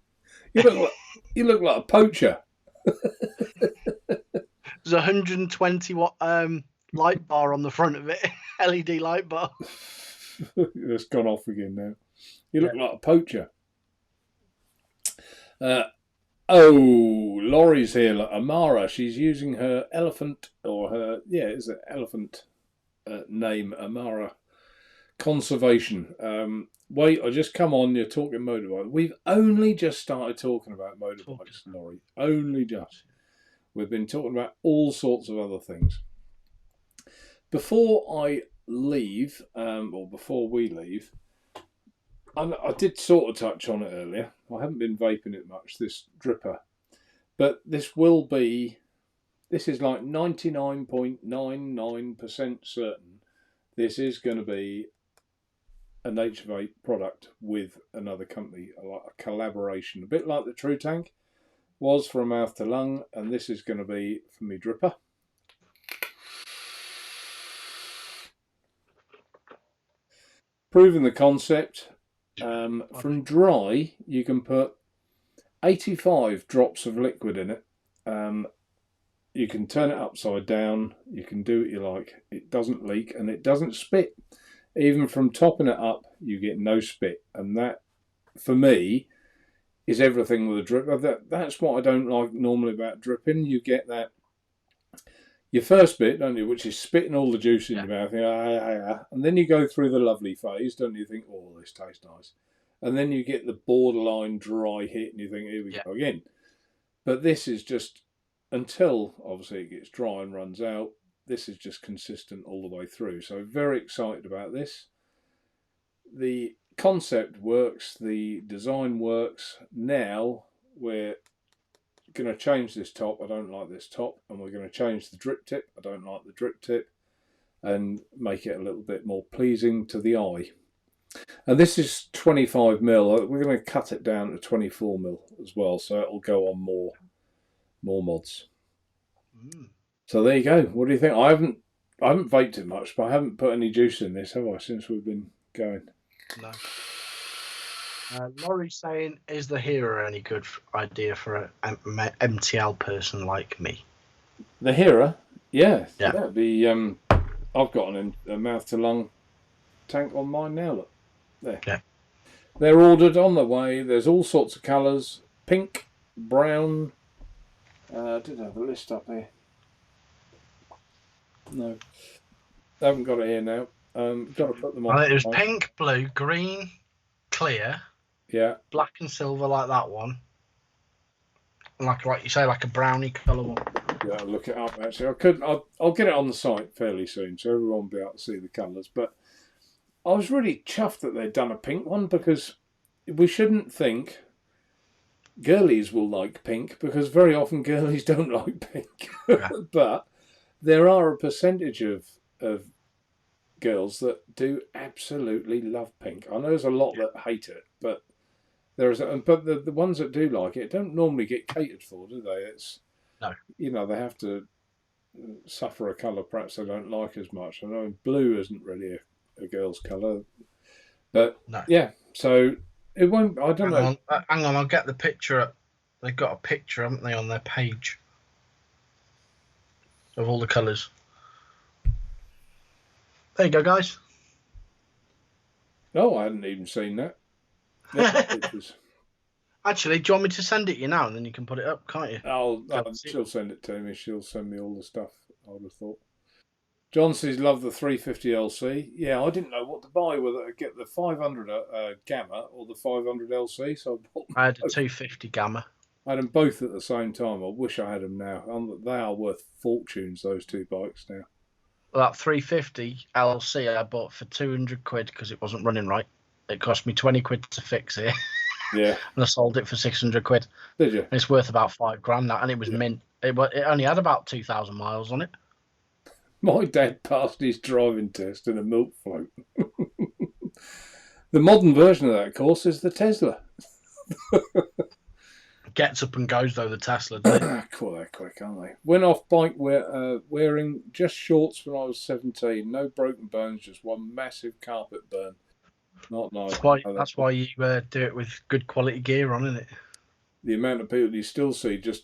You look like a poacher. There's a 120 watt light bar on the front of it. LED light bar. That's gone off again now. You look like a poacher. Laurie's here. Like Amara, she's using her elephant it's an elephant name, Amara Conservation. Wait, I just come on. You're talking motorbike. We've only just started talking about motorbikes, Laurie. Only just. We've been talking about all sorts of other things. Before I leave, or before we leave, I did sort of touch on it earlier. I haven't been vaping it much, this dripper. But this is like 99.99% certain this is going to be a Naturevape product with another company, like a collaboration. A bit like the True Tank was from mouth to lung, and this is going to be for me dripper. Proving the concept. From dry, you can put 85 drops of liquid in it. You can turn it upside down. You can do what you like. It doesn't leak and it doesn't spit. Even from topping it up, You get no spit, and that, for me, is everything with a drip. That's what I don't like normally about dripping. You get that your first bit, don't you, which is spitting all the juice in your mouth, and then you go through the lovely phase, don't you? Think, oh, this tastes nice, and then you get the borderline dry hit, and you think, here we go again. But this is just, until obviously it gets dry and runs out, this is just consistent all the way through. So very excited about this. The concept works, the design works. Now we're going to change this top. I don't like this top, and we're going to change the drip tip. I don't like the drip tip, and make it a little bit more pleasing to the eye. And this is 25mm. We're going to cut it down to 24mm as well, so it'll go on more mods. So there you go. What do you think? I haven't vaped it much, but I haven't put any juice in this, have I, since we've been going? No. Laurie's saying, is the Hero any good idea for an MTL person like me? The Hero? Yeah. It'd be, I've got a mouth to lung tank on mine now, look. There. Yeah. They're ordered on the way. There's all sorts of colours. Pink, brown. I did have a list up here. No. I haven't got it here now. Got to put them on. It was pink, blue, green, clear. Yeah. Black and silver like that one. And like you say, like a brownie colour one. Yeah, I'll look it up actually. I'll get it on the site fairly soon, so everyone will be able to see the colours. But I was really chuffed that they'd done a pink one, because we shouldn't think girlies will like pink, because very often girlies don't like pink. Yeah. But there are a percentage of girls that do absolutely love pink. I know there's a lot that hate it, but the ones that do like it don't normally get catered for, do they? No. They have to suffer a colour perhaps they don't like as much. I know blue isn't really a girl's colour, but no. Yeah. So it won't. I don't know. Hang on, I'll get the picture up. They've got a picture, haven't they, on their page of all the colours. There you go, guys. No, I hadn't even seen that. Actually, do you want me to send it you now, and then you can put it up, can't you? She'll send it to me. She'll send me all the stuff, I would have thought. John says, love the 350 LC. Yeah, I didn't know what to buy, whether to get the 500 Gamma or the 500 LC. So I had a 250 Gamma. I had them both at the same time. I wish I had them now. They are worth fortunes, those two bikes now. Well, that 350 LC I bought for 200 quid because it wasn't running right. It cost me 20 quid to fix it. Yeah. And I sold it for 600 quid. Did you? And it's worth about £5,000 now, and it was mint. It only had about 2,000 miles on it. My dad passed his driving test in a milk float. The modern version of that, of course, is the Tesla. Gets up and goes, though, the Tesla, doesn't it? Cool, they're quick, aren't they? Went off bike wearing just shorts when I was 17. No broken bones, just one massive carpet burn. Not nice. That's why you do it with good quality gear on, isn't it? The amount of people you still see just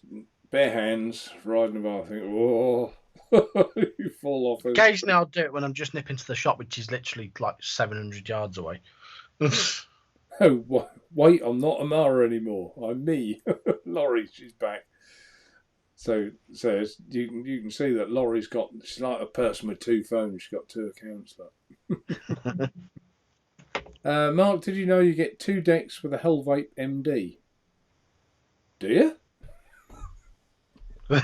bare hands riding about, I think, oh, you fall off. Occasionally I'll do it when I'm just nipping to the shop, which is literally like 700 yards away. Oh, wait, I'm not Amara anymore. I'm me. Laurie, she's back. So you can see that Laurie's she's like a person with two phones. She's got two accounts. Mark, did you know you get 2 decks with a Hellvape MD? Do you?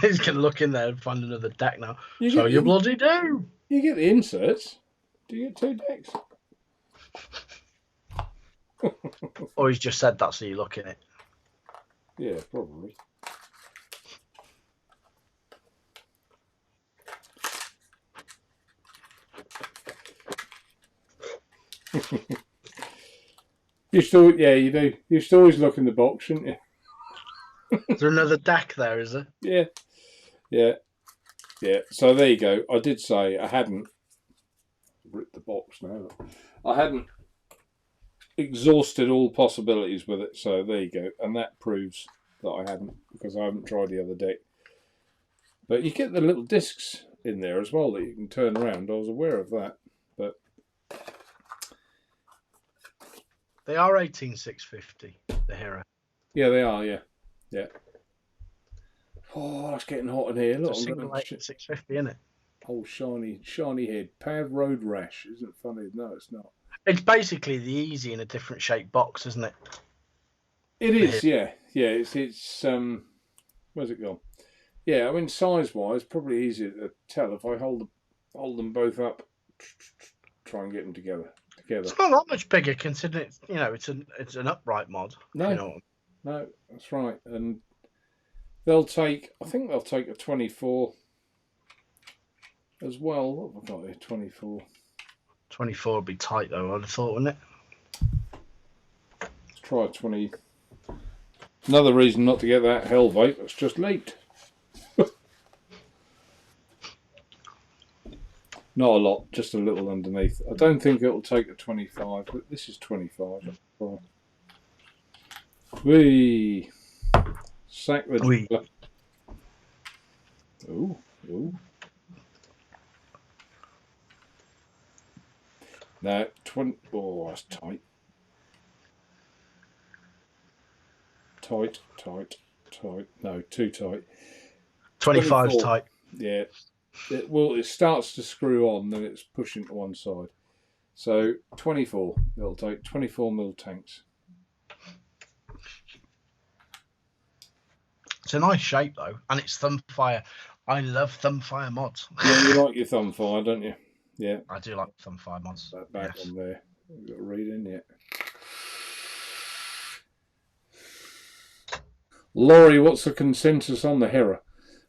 He's going to look in there and find another deck now. You bloody do. You get the inserts. Do you get 2 decks? Or he's just said that so you look in it. Yeah, probably. You do. You should always look in the box, shouldn't you? Is there another deck there, is there? Yeah. So there you go. I did say I hadn't ripped the box now. I hadn't exhausted all possibilities with it, so there you go. And that proves that I hadn't, because I haven't tried the other deck. But you get the little discs in there as well that you can turn around. I was aware of that, but They are 18650. The Hero. Yeah, they are. Yeah, yeah. Oh, it's getting hot in here. Look, It's a I'm single going 18650, isn't it? oh, shiny head. Pav Road Rash. Isn't it funny? No, it's not. It's basically the Easy in a different shaped box, isn't it? It is. Yeah, yeah. It's where's it gone? Yeah, I mean, size-wise, probably easier to tell if I hold them both up. Try and get them together. It's not that much bigger considering it's, you know, it's an upright mod. No, You know. no, that's right. And they'll take. I think they'll take a 24 as well. What have I got here? 24. 24 would be tight though. I'd have thought, wouldn't it? Let's try a 20. Another reason not to get that hell vape that's just leaked. Not a lot, just a little underneath. I don't think it'll take a 25, but this is 25. Whee! Sack the dribble. Ooh, ooh. No, 20. Oh, that's tight. Tight. No, too tight. 25's tight. Yeah. It starts to screw on, then it's pushing to one side. So 24. It'll take 24mm tanks. It's a nice shape though, and it's Thumbfire. I love Thumbfire mods. Yeah, you like your Thumbfire, don't you? Yeah. I do like Thumbfire mods. That back on there. We've got to read in yet. Laurie, what's the consensus on the Hera?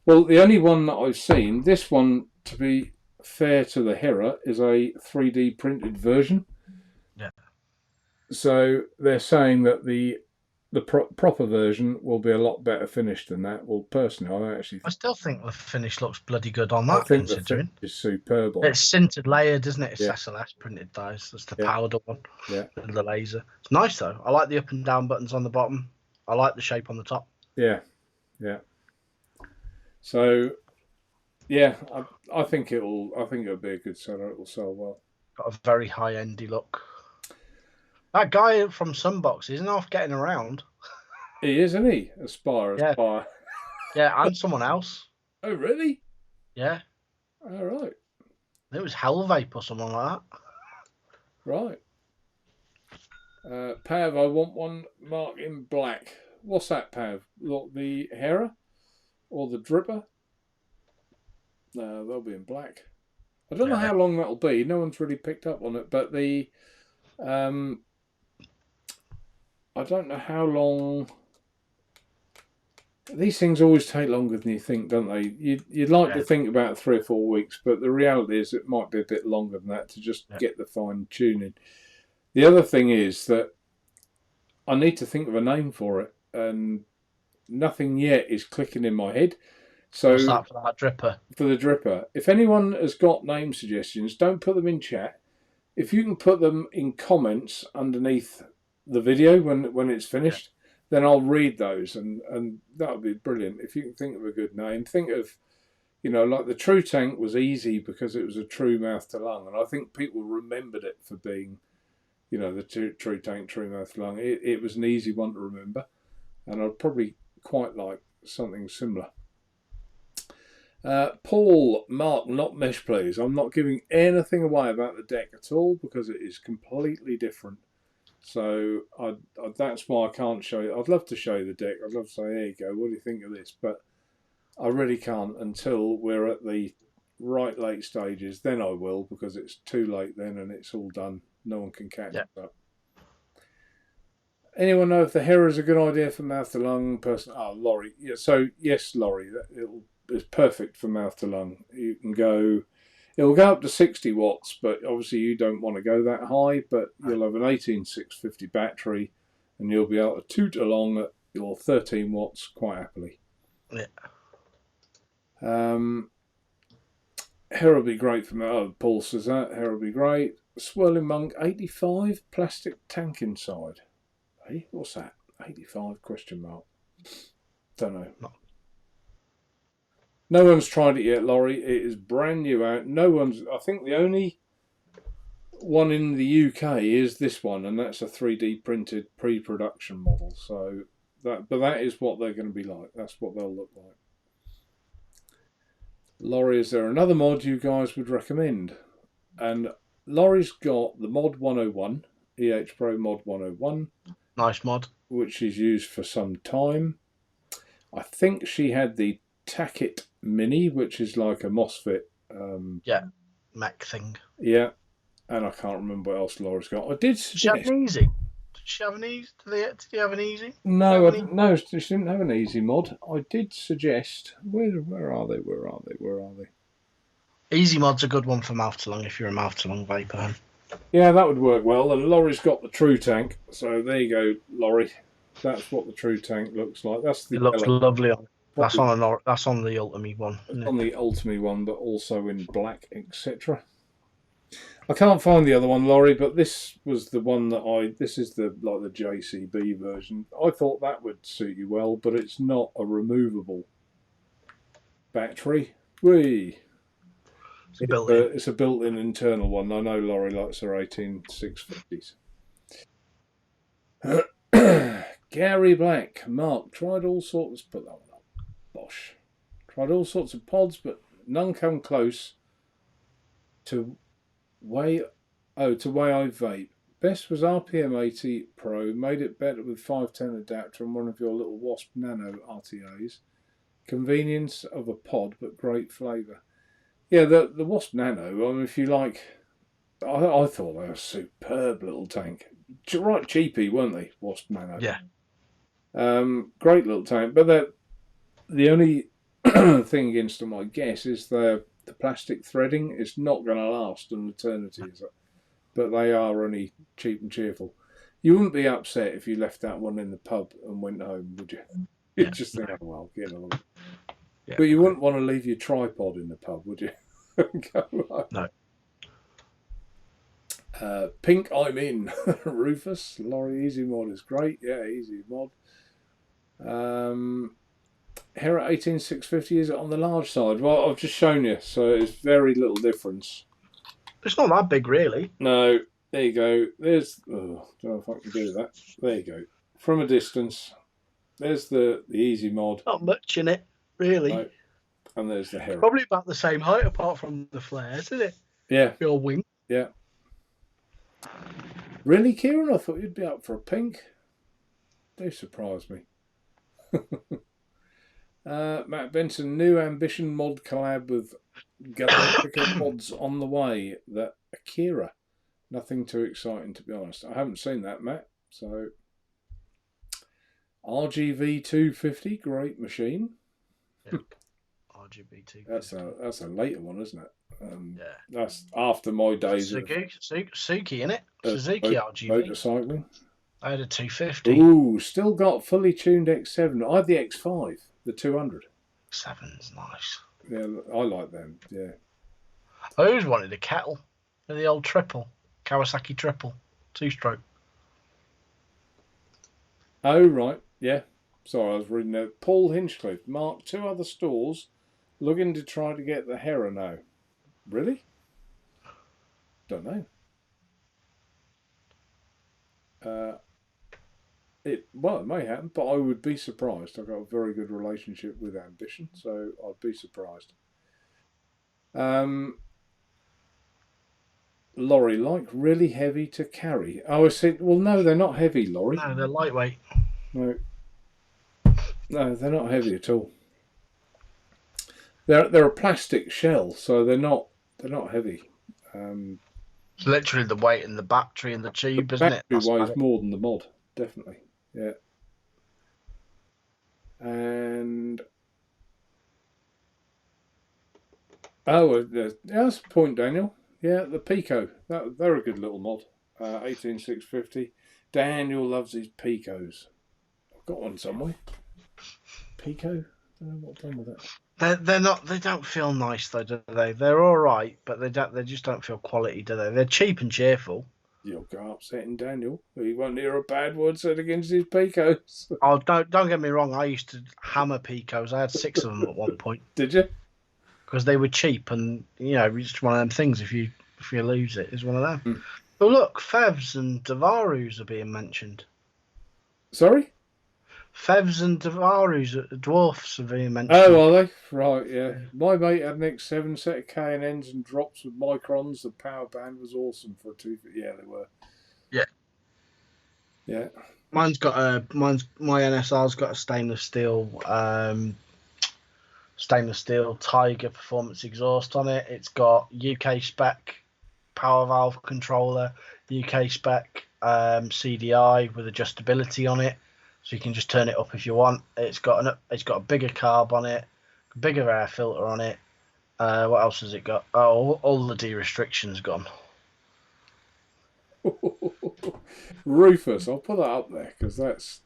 Well, the only one that I've seen, this one, to be fair to the Hera, is a 3D printed version. Yeah. So they're saying that the proper version will be a lot better finished than that. Well, personally, I still think the finish looks bloody good on that. I think the finish is superb. It's sintered layered, isn't it? It's SLS printed dies. That's the powder one. Yeah. And the laser. It's nice though. I like the up and down buttons on the bottom. I like the shape on the top. Yeah. Yeah. So, yeah, I think it'll be a good seller. It'll sell well. Got a very high-endy look. That guy from Sunbox isn't half getting around. He is, isn't he? Aspire. Yeah, and someone else. Oh, really? Yeah. All right. It was Hellvape or something like that. Right. Pav, I want one mark in black. What's that, Pav? Look, the Hera? Or the Dripper? No, they'll be in black. I don't know how long that'll be. No one's really picked up on it, but the I don't know how long. These things always take longer than you think, don't they? You'd like to think about 3 or 4 weeks, but the reality is it might be a bit longer than that to just get the fine tuning. The other thing is that I need to think of a name for it, and nothing yet is clicking in my head. So what's that for that dripper? For the dripper. If anyone has got name suggestions, don't put them in chat. If you can put them in comments underneath the video when it's finished, then I'll read those, and that would be brilliant. If you can think of a good name, think of, like the True Tank was easy because it was a true mouth to lung, and I think people remembered it for being, the True Tank, true mouth to lung. It was an easy one to remember, and I'd probably quite like something similar. Paul, Mark, not mesh, please. I'm not giving anything away about the deck at all because it is completely different. So that's why I can't show you. I'd love to show you the deck. I'd love to say, there you go, what do you think of this? But I really can't until we're at the right late stages. Then I will, because it's too late then and it's all done. No one can catch it up. Anyone know if the Hera is a good idea for mouth to lung person? Oh, Laurie. Yeah, so yes, Laurie, it's perfect for mouth to lung. You can go, it'll go up to 60 watts, but obviously you don't want to go that high, but you'll have an 18650 battery and you'll be able to toot along at your 13 watts quite happily. Yeah. Hera would be great for mouth. Paul says that. Hera would be great. Swirling Monk 85, plastic tank inside. Hey, what's that? 85 question mark. Don't know. No one's tried it yet, Laurie. It is brand new out. No one's. I think the only one in the UK is this one, and that's a 3D printed pre-production model. So but that is what they're going to be like. That's what they'll look like. Laurie, is there another mod you guys would recommend? And Laurie's got the Mod 101, EH Pro Mod 101. Nice mod. Which she's used for some time. I think she had the Tackit Mini, which is like a MOSFET. Mech thing. Yeah, and I can't remember what else Laura's got. I did. Did she have an easy? Did she have an easy? Did you have an easy? No, no, she didn't have an easy mod. I did suggest. Where are they? Where are they? Where are they? Easy mod's a good one for mouth to lung if you're a mouth to lung vapor. Yeah, that would work well. And Laurie's got the True Tank, so there you go, Laurie. That's what the True Tank looks like. That's the. It looks lovely on. That's on the Ultimate one. It's on the Ultimate one, but also in black, etc. I can't find the other one, Laurie, but this was the one that this is the JCB version. I thought that would suit you well, but it's not a removable battery. It's a built-in internal one. I know Laurie likes her 18650s. Gary Black, Mark, tried all sorts. Put that one up. Bosh. Tried all sorts of pods, but none come close to way I vape. Best was RPM 80 Pro. Made it better with 510 adapter and one of your little Wasp Nano RTAs. Convenience of a pod, but great flavour. Yeah, the Wasp Nano. I mean, if you like, I thought they were a superb little tank. Right cheapy, weren't they? Wasp Nano. Yeah. Great little tank, but the only thing against them, I guess, is the plastic threading. It's not going to last an eternity, is it? But they are only cheap and cheerful. You wouldn't be upset if you left that one in the pub and went home, would you? You'd just think, oh, well, get along. Yeah, but you wouldn't want to leave your tripod in the pub, would you? No. Pink, I'm in. Rufus, Laurie, easy mod is great. Yeah, easy mod. Hera 18650, is it on the large side? Well, I've just shown you, so it's very little difference. It's not that big, really. No, there you go. There's, I don't know if I can do that. There you go. From a distance, there's the easy mod. Not much in it, really. No. And there's the Hera. Probably about the same height, apart from the flares, isn't it? Yeah. Your wing. Yeah. Really, Kieran? I thought you'd be up for a pink. They surprised me. Matt Benson, new Ambition mod collab with Galactica mods on the way. The Akira. Nothing too exciting, to be honest. I haven't seen that, Matt. So, RGV 250, great machine. Yeah. RGB 250. That's a later one, isn't it? Yeah. That's after my days Suzuki, innit? Suzuki RGB. Motorcycling. I had a 250. Ooh, still got fully tuned X7. I had the X5, the 200. 7's nice. Yeah, I like them, yeah. I always wanted a kettle. The old triple. Kawasaki triple. 2-stroke. Oh, right, yeah. Sorry, I was reading that. Paul Hinchcliffe. Mark, 2 other stores looking to try to get the Hera now. Really? Don't know. It may happen, but I would be surprised. I've got a very good relationship with Ambition, so I'd be surprised. Laurie, like really heavy to carry. Oh, I said, well, no, they're not heavy, Laurie. No, they're lightweight. No, they're not heavy at all. They're a plastic shell, so they're not heavy. It's literally the weight in the battery and the tube, isn't it? Battery weighs more than the mod, definitely. Yeah. And that's a point, Daniel. Yeah, the Pico. They're a good little mod. 18650. Daniel loves his Picos. I've got one somewhere. Pico. I don't know what I've done with it. They're not. They don't feel nice though, do they? They're all right, but they just don't feel quality, do they? They're cheap and cheerful. You'll go upsetting Daniel. He won't hear a bad word said against his Picos. Oh, don't get me wrong. I used to hammer Picos. I had 6 of them at one point. Did you? Because they were cheap, and just one of them things. If if you lose it. Is one of them. Mm. But look, Fevs and Davarus are being mentioned. Sorry? Fevs and Davarus, dwarfs, are being mentioned. Oh, are they? Right, yeah. My mate had an X7 set of K&Ns and drops with microns. The power band was awesome for a 2. Yeah, they were. Yeah. Yeah. My NSR's got a stainless steel Tiger performance exhaust on it. It's got UK spec power valve controller, UK spec CDI with adjustability on it, so you can just turn it up if you want. It's got a bigger carb on it, bigger air filter on it. What else has it got? Oh, all the de-restrictions gone. Rufus, I'll put that up there because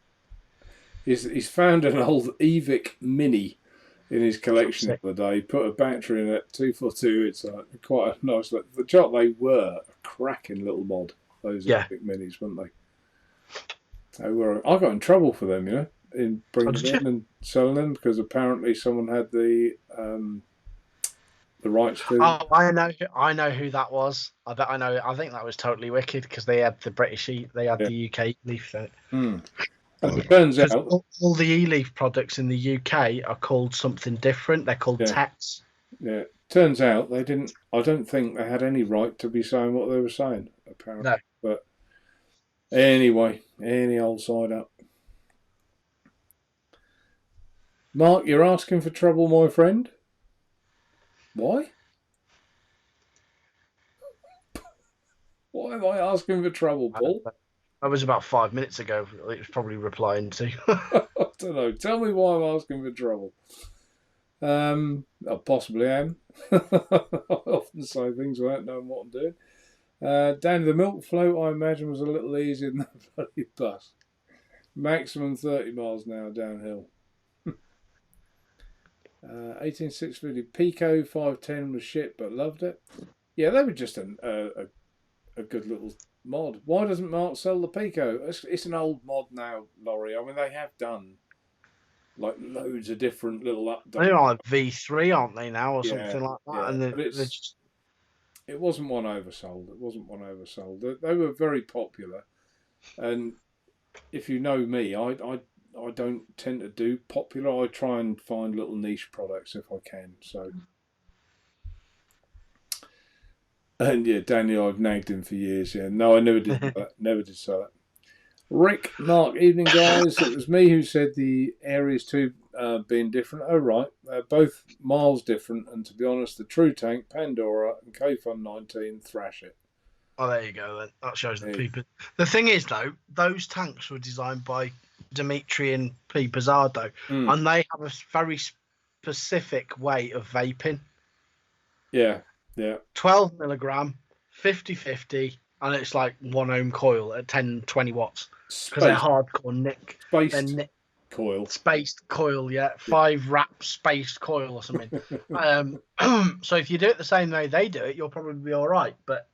he's found an old Evic Mini in his collection the other day. He put a battery in it, 242. It's quite a nice look. The job they were a cracking little mod. Those Evic Minis, weren't they? They were. I got in trouble for them, in bringing them in and selling them because apparently someone had the rights to. Oh, I know who that was. I know. I think that was totally wicked because they had the the UK leaf. As it turns out, all the e-leaf products in the UK are called something different. They're called Tex. Yeah, turns out they didn't. I don't think they had any right to be saying what they were saying. Apparently, no. But anyway, any old side up. Mark, you're asking for trouble, my friend. Why? Why am I asking for trouble, Paul? That was about 5 minutes ago. It was probably replying to. I don't know. Tell me why I'm asking for trouble. I possibly am. I often say things without knowing what I'm doing. Down the milk float, I imagine, was a little easier than the bloody bus. Maximum 30 miles an hour downhill. 18650 Pico 510 was shit, but loved it. Yeah, they were just a good little mod. Why doesn't Mark sell the Pico? It's an old mod now, Laurie. I mean, they have done like loads of different little updates. They're like V3, aren't they now, or something like that? Yeah. And it wasn't one oversold. They were very popular, and if you know me, I don't tend to do popular. I try and find little niche products if I can. So. And yeah, Daniel, I've nagged him for years. Yeah, no, I never did that. Never did sell it. Rick, Mark, evening guys. It was me who said the Aries 2 being different. Oh right, both miles different. And to be honest, the True Tank, Pandora, and K-Fun 19 thrash it. Oh, there you go. Then that shows the people. The thing is, though, those tanks were designed by Dimitri and P. Pizzardo, and they have a very specific way of vaping. Yeah. 12 milligram, 50/50, and it's like 1 ohm coil at 10-20 watts. Because they're hardcore nick. Coil. Spaced coil, yeah. 5 wrap spaced coil or something. So if you do it the same way they do it, you'll probably be all right. But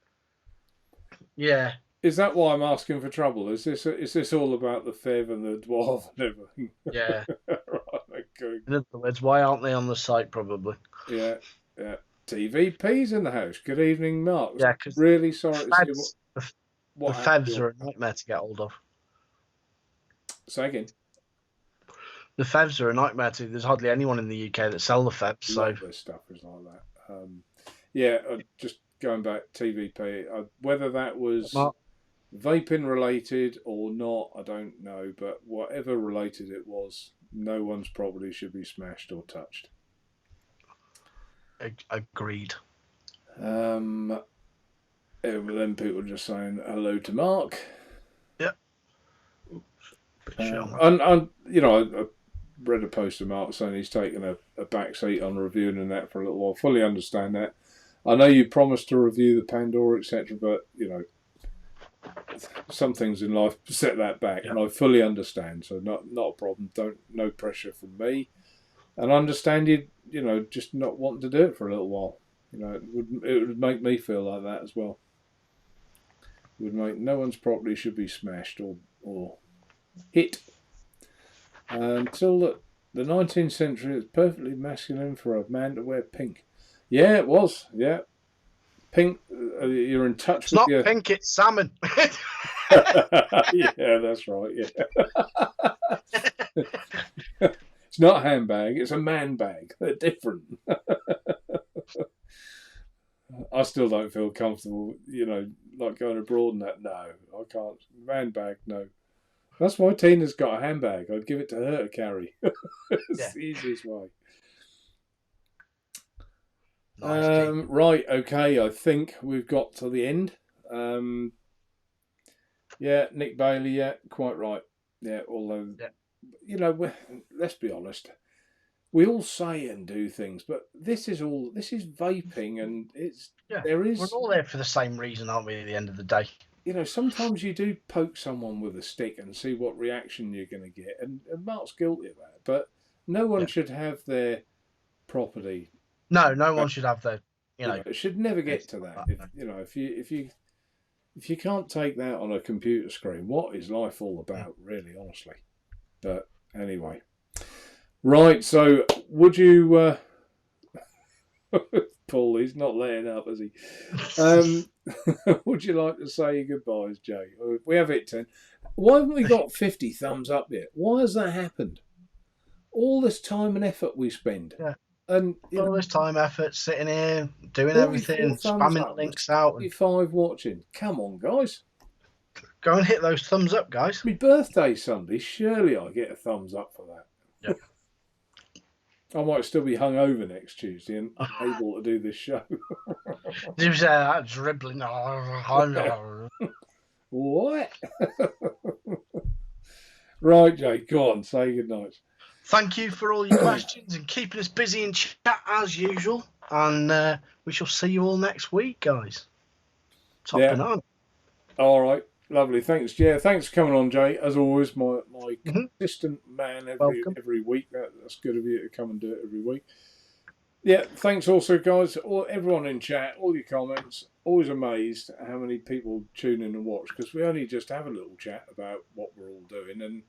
yeah. Is that why I'm asking for trouble? Is this all about the Fev and the Dwarf and everything? Yeah. Right, okay. In other words, why aren't they on the site? Probably. Yeah. TVP's in the house. Good evening, Mark. Yeah, because really sorry to see what the Fevs are a nightmare to get hold of. Say again. The Fevs are a nightmare to. There's hardly anyone in the UK that sell the Fevs. So stuff is like that. Just going back, TVP. Whether that was vaping related or not, I don't know. But whatever related it was, no one's property should be smashed or touched. Agreed. And then people just saying hello to Mark. Yeah. And I read a post of Mark saying he's taken a back seat on reviewing and that for a little while. Fully understand that. I know you promised to review the Pandora, etc., but some things in life set that back, and I fully understand. So not a problem. No pressure from me, and I understand you just not wanting to do it for a little while. It would make me feel like that as well. It would make no one's property should be smashed or hit. Until the 19th century, it's perfectly masculine for a man to wear pink. Yeah, it was. Yeah, Pink, you're in touch It's with not your... pink, it's salmon. Yeah, that's right. Yeah. It's not a handbag, it's a man bag. They're different. I still don't feel comfortable, like going abroad and that. No, I can't. Man bag, no. That's why Tina's got a handbag. I'd give it to her to carry. It's the easiest way. Nice, right, okay, I think we've got to the end. Yeah, Nick Bailey, yeah, quite right. Yeah, although, let's be honest. We all say and do things, but this is vaping, and we're all there for the same reason, aren't we, at the end of the day? Sometimes you do poke someone with a stick and see what reaction you're going to get, and Mark's guilty of that, but no one should have their property. No one should have their, it should never get to that. If you can't take that on a computer screen, what is life all about, really, honestly? But anyway. Right, so would you... Paul, he's not letting up, is he? Would you like to say your goodbyes, Jay? We have hit 10. Why haven't we got 50 thumbs up yet? Why has that happened? All this time and effort we spend. Yeah. And all this time, effort, sitting here, doing everything, spamming links out. 45 watching. Come on, guys. Go and hit those thumbs up, guys. My birthday Sunday. Surely I get a thumbs up for that. Yeah. I might still be hungover next Tuesday and able to do this show. Dribbling. What? Right, Jay. Go on. Say goodnight. Thank you for all your questions and keeping us busy in chat as usual. And we shall see you all next week, guys. Top banana. All right. Lovely. Thanks, yeah. Thanks for coming on, Jay. As always, my consistent man every week. That's good of you to come and do it every week. Yeah. Thanks also, guys. Everyone in chat, all your comments. Always amazed at how many people tune in and watch, because we only just have a little chat about what we're all doing, and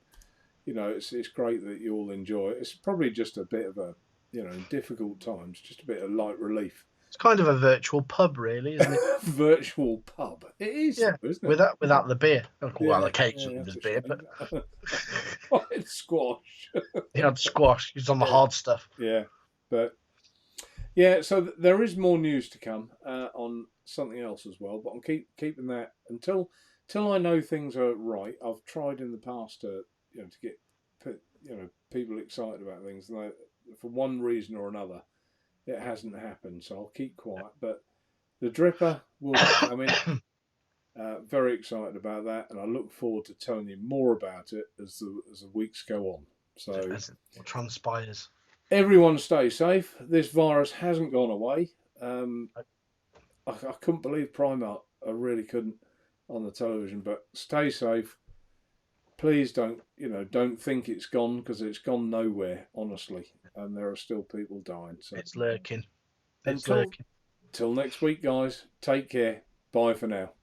it's great that you all enjoy it. It's probably just a bit of a, in difficult times, just a bit of light relief. It's kind of a virtual pub, really, isn't it? Virtual pub. It is, yeah. Isn't it? Without the beer. Well, occasionally there's beer, but it's squash. He had squash. He's on the hard stuff. Yeah, but yeah. So there is more news to come on something else as well, but I'm keeping that until I know things are right. I've tried in the past to get people excited about things, and for one reason or another, it hasn't happened. So I'll keep quiet. But the dripper will come in. Very excited about that, and I look forward to telling you more about it as the weeks go on. So as it transpires. Everyone stay safe. This virus hasn't gone away. I couldn't believe Primark. I really couldn't on the television. But stay safe. Please don't think it's gone, because it's gone nowhere, honestly. And there are still people dying. So it's lurking. Till next week, guys. Take care. Bye for now.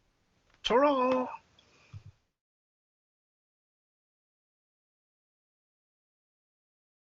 Ta-ra!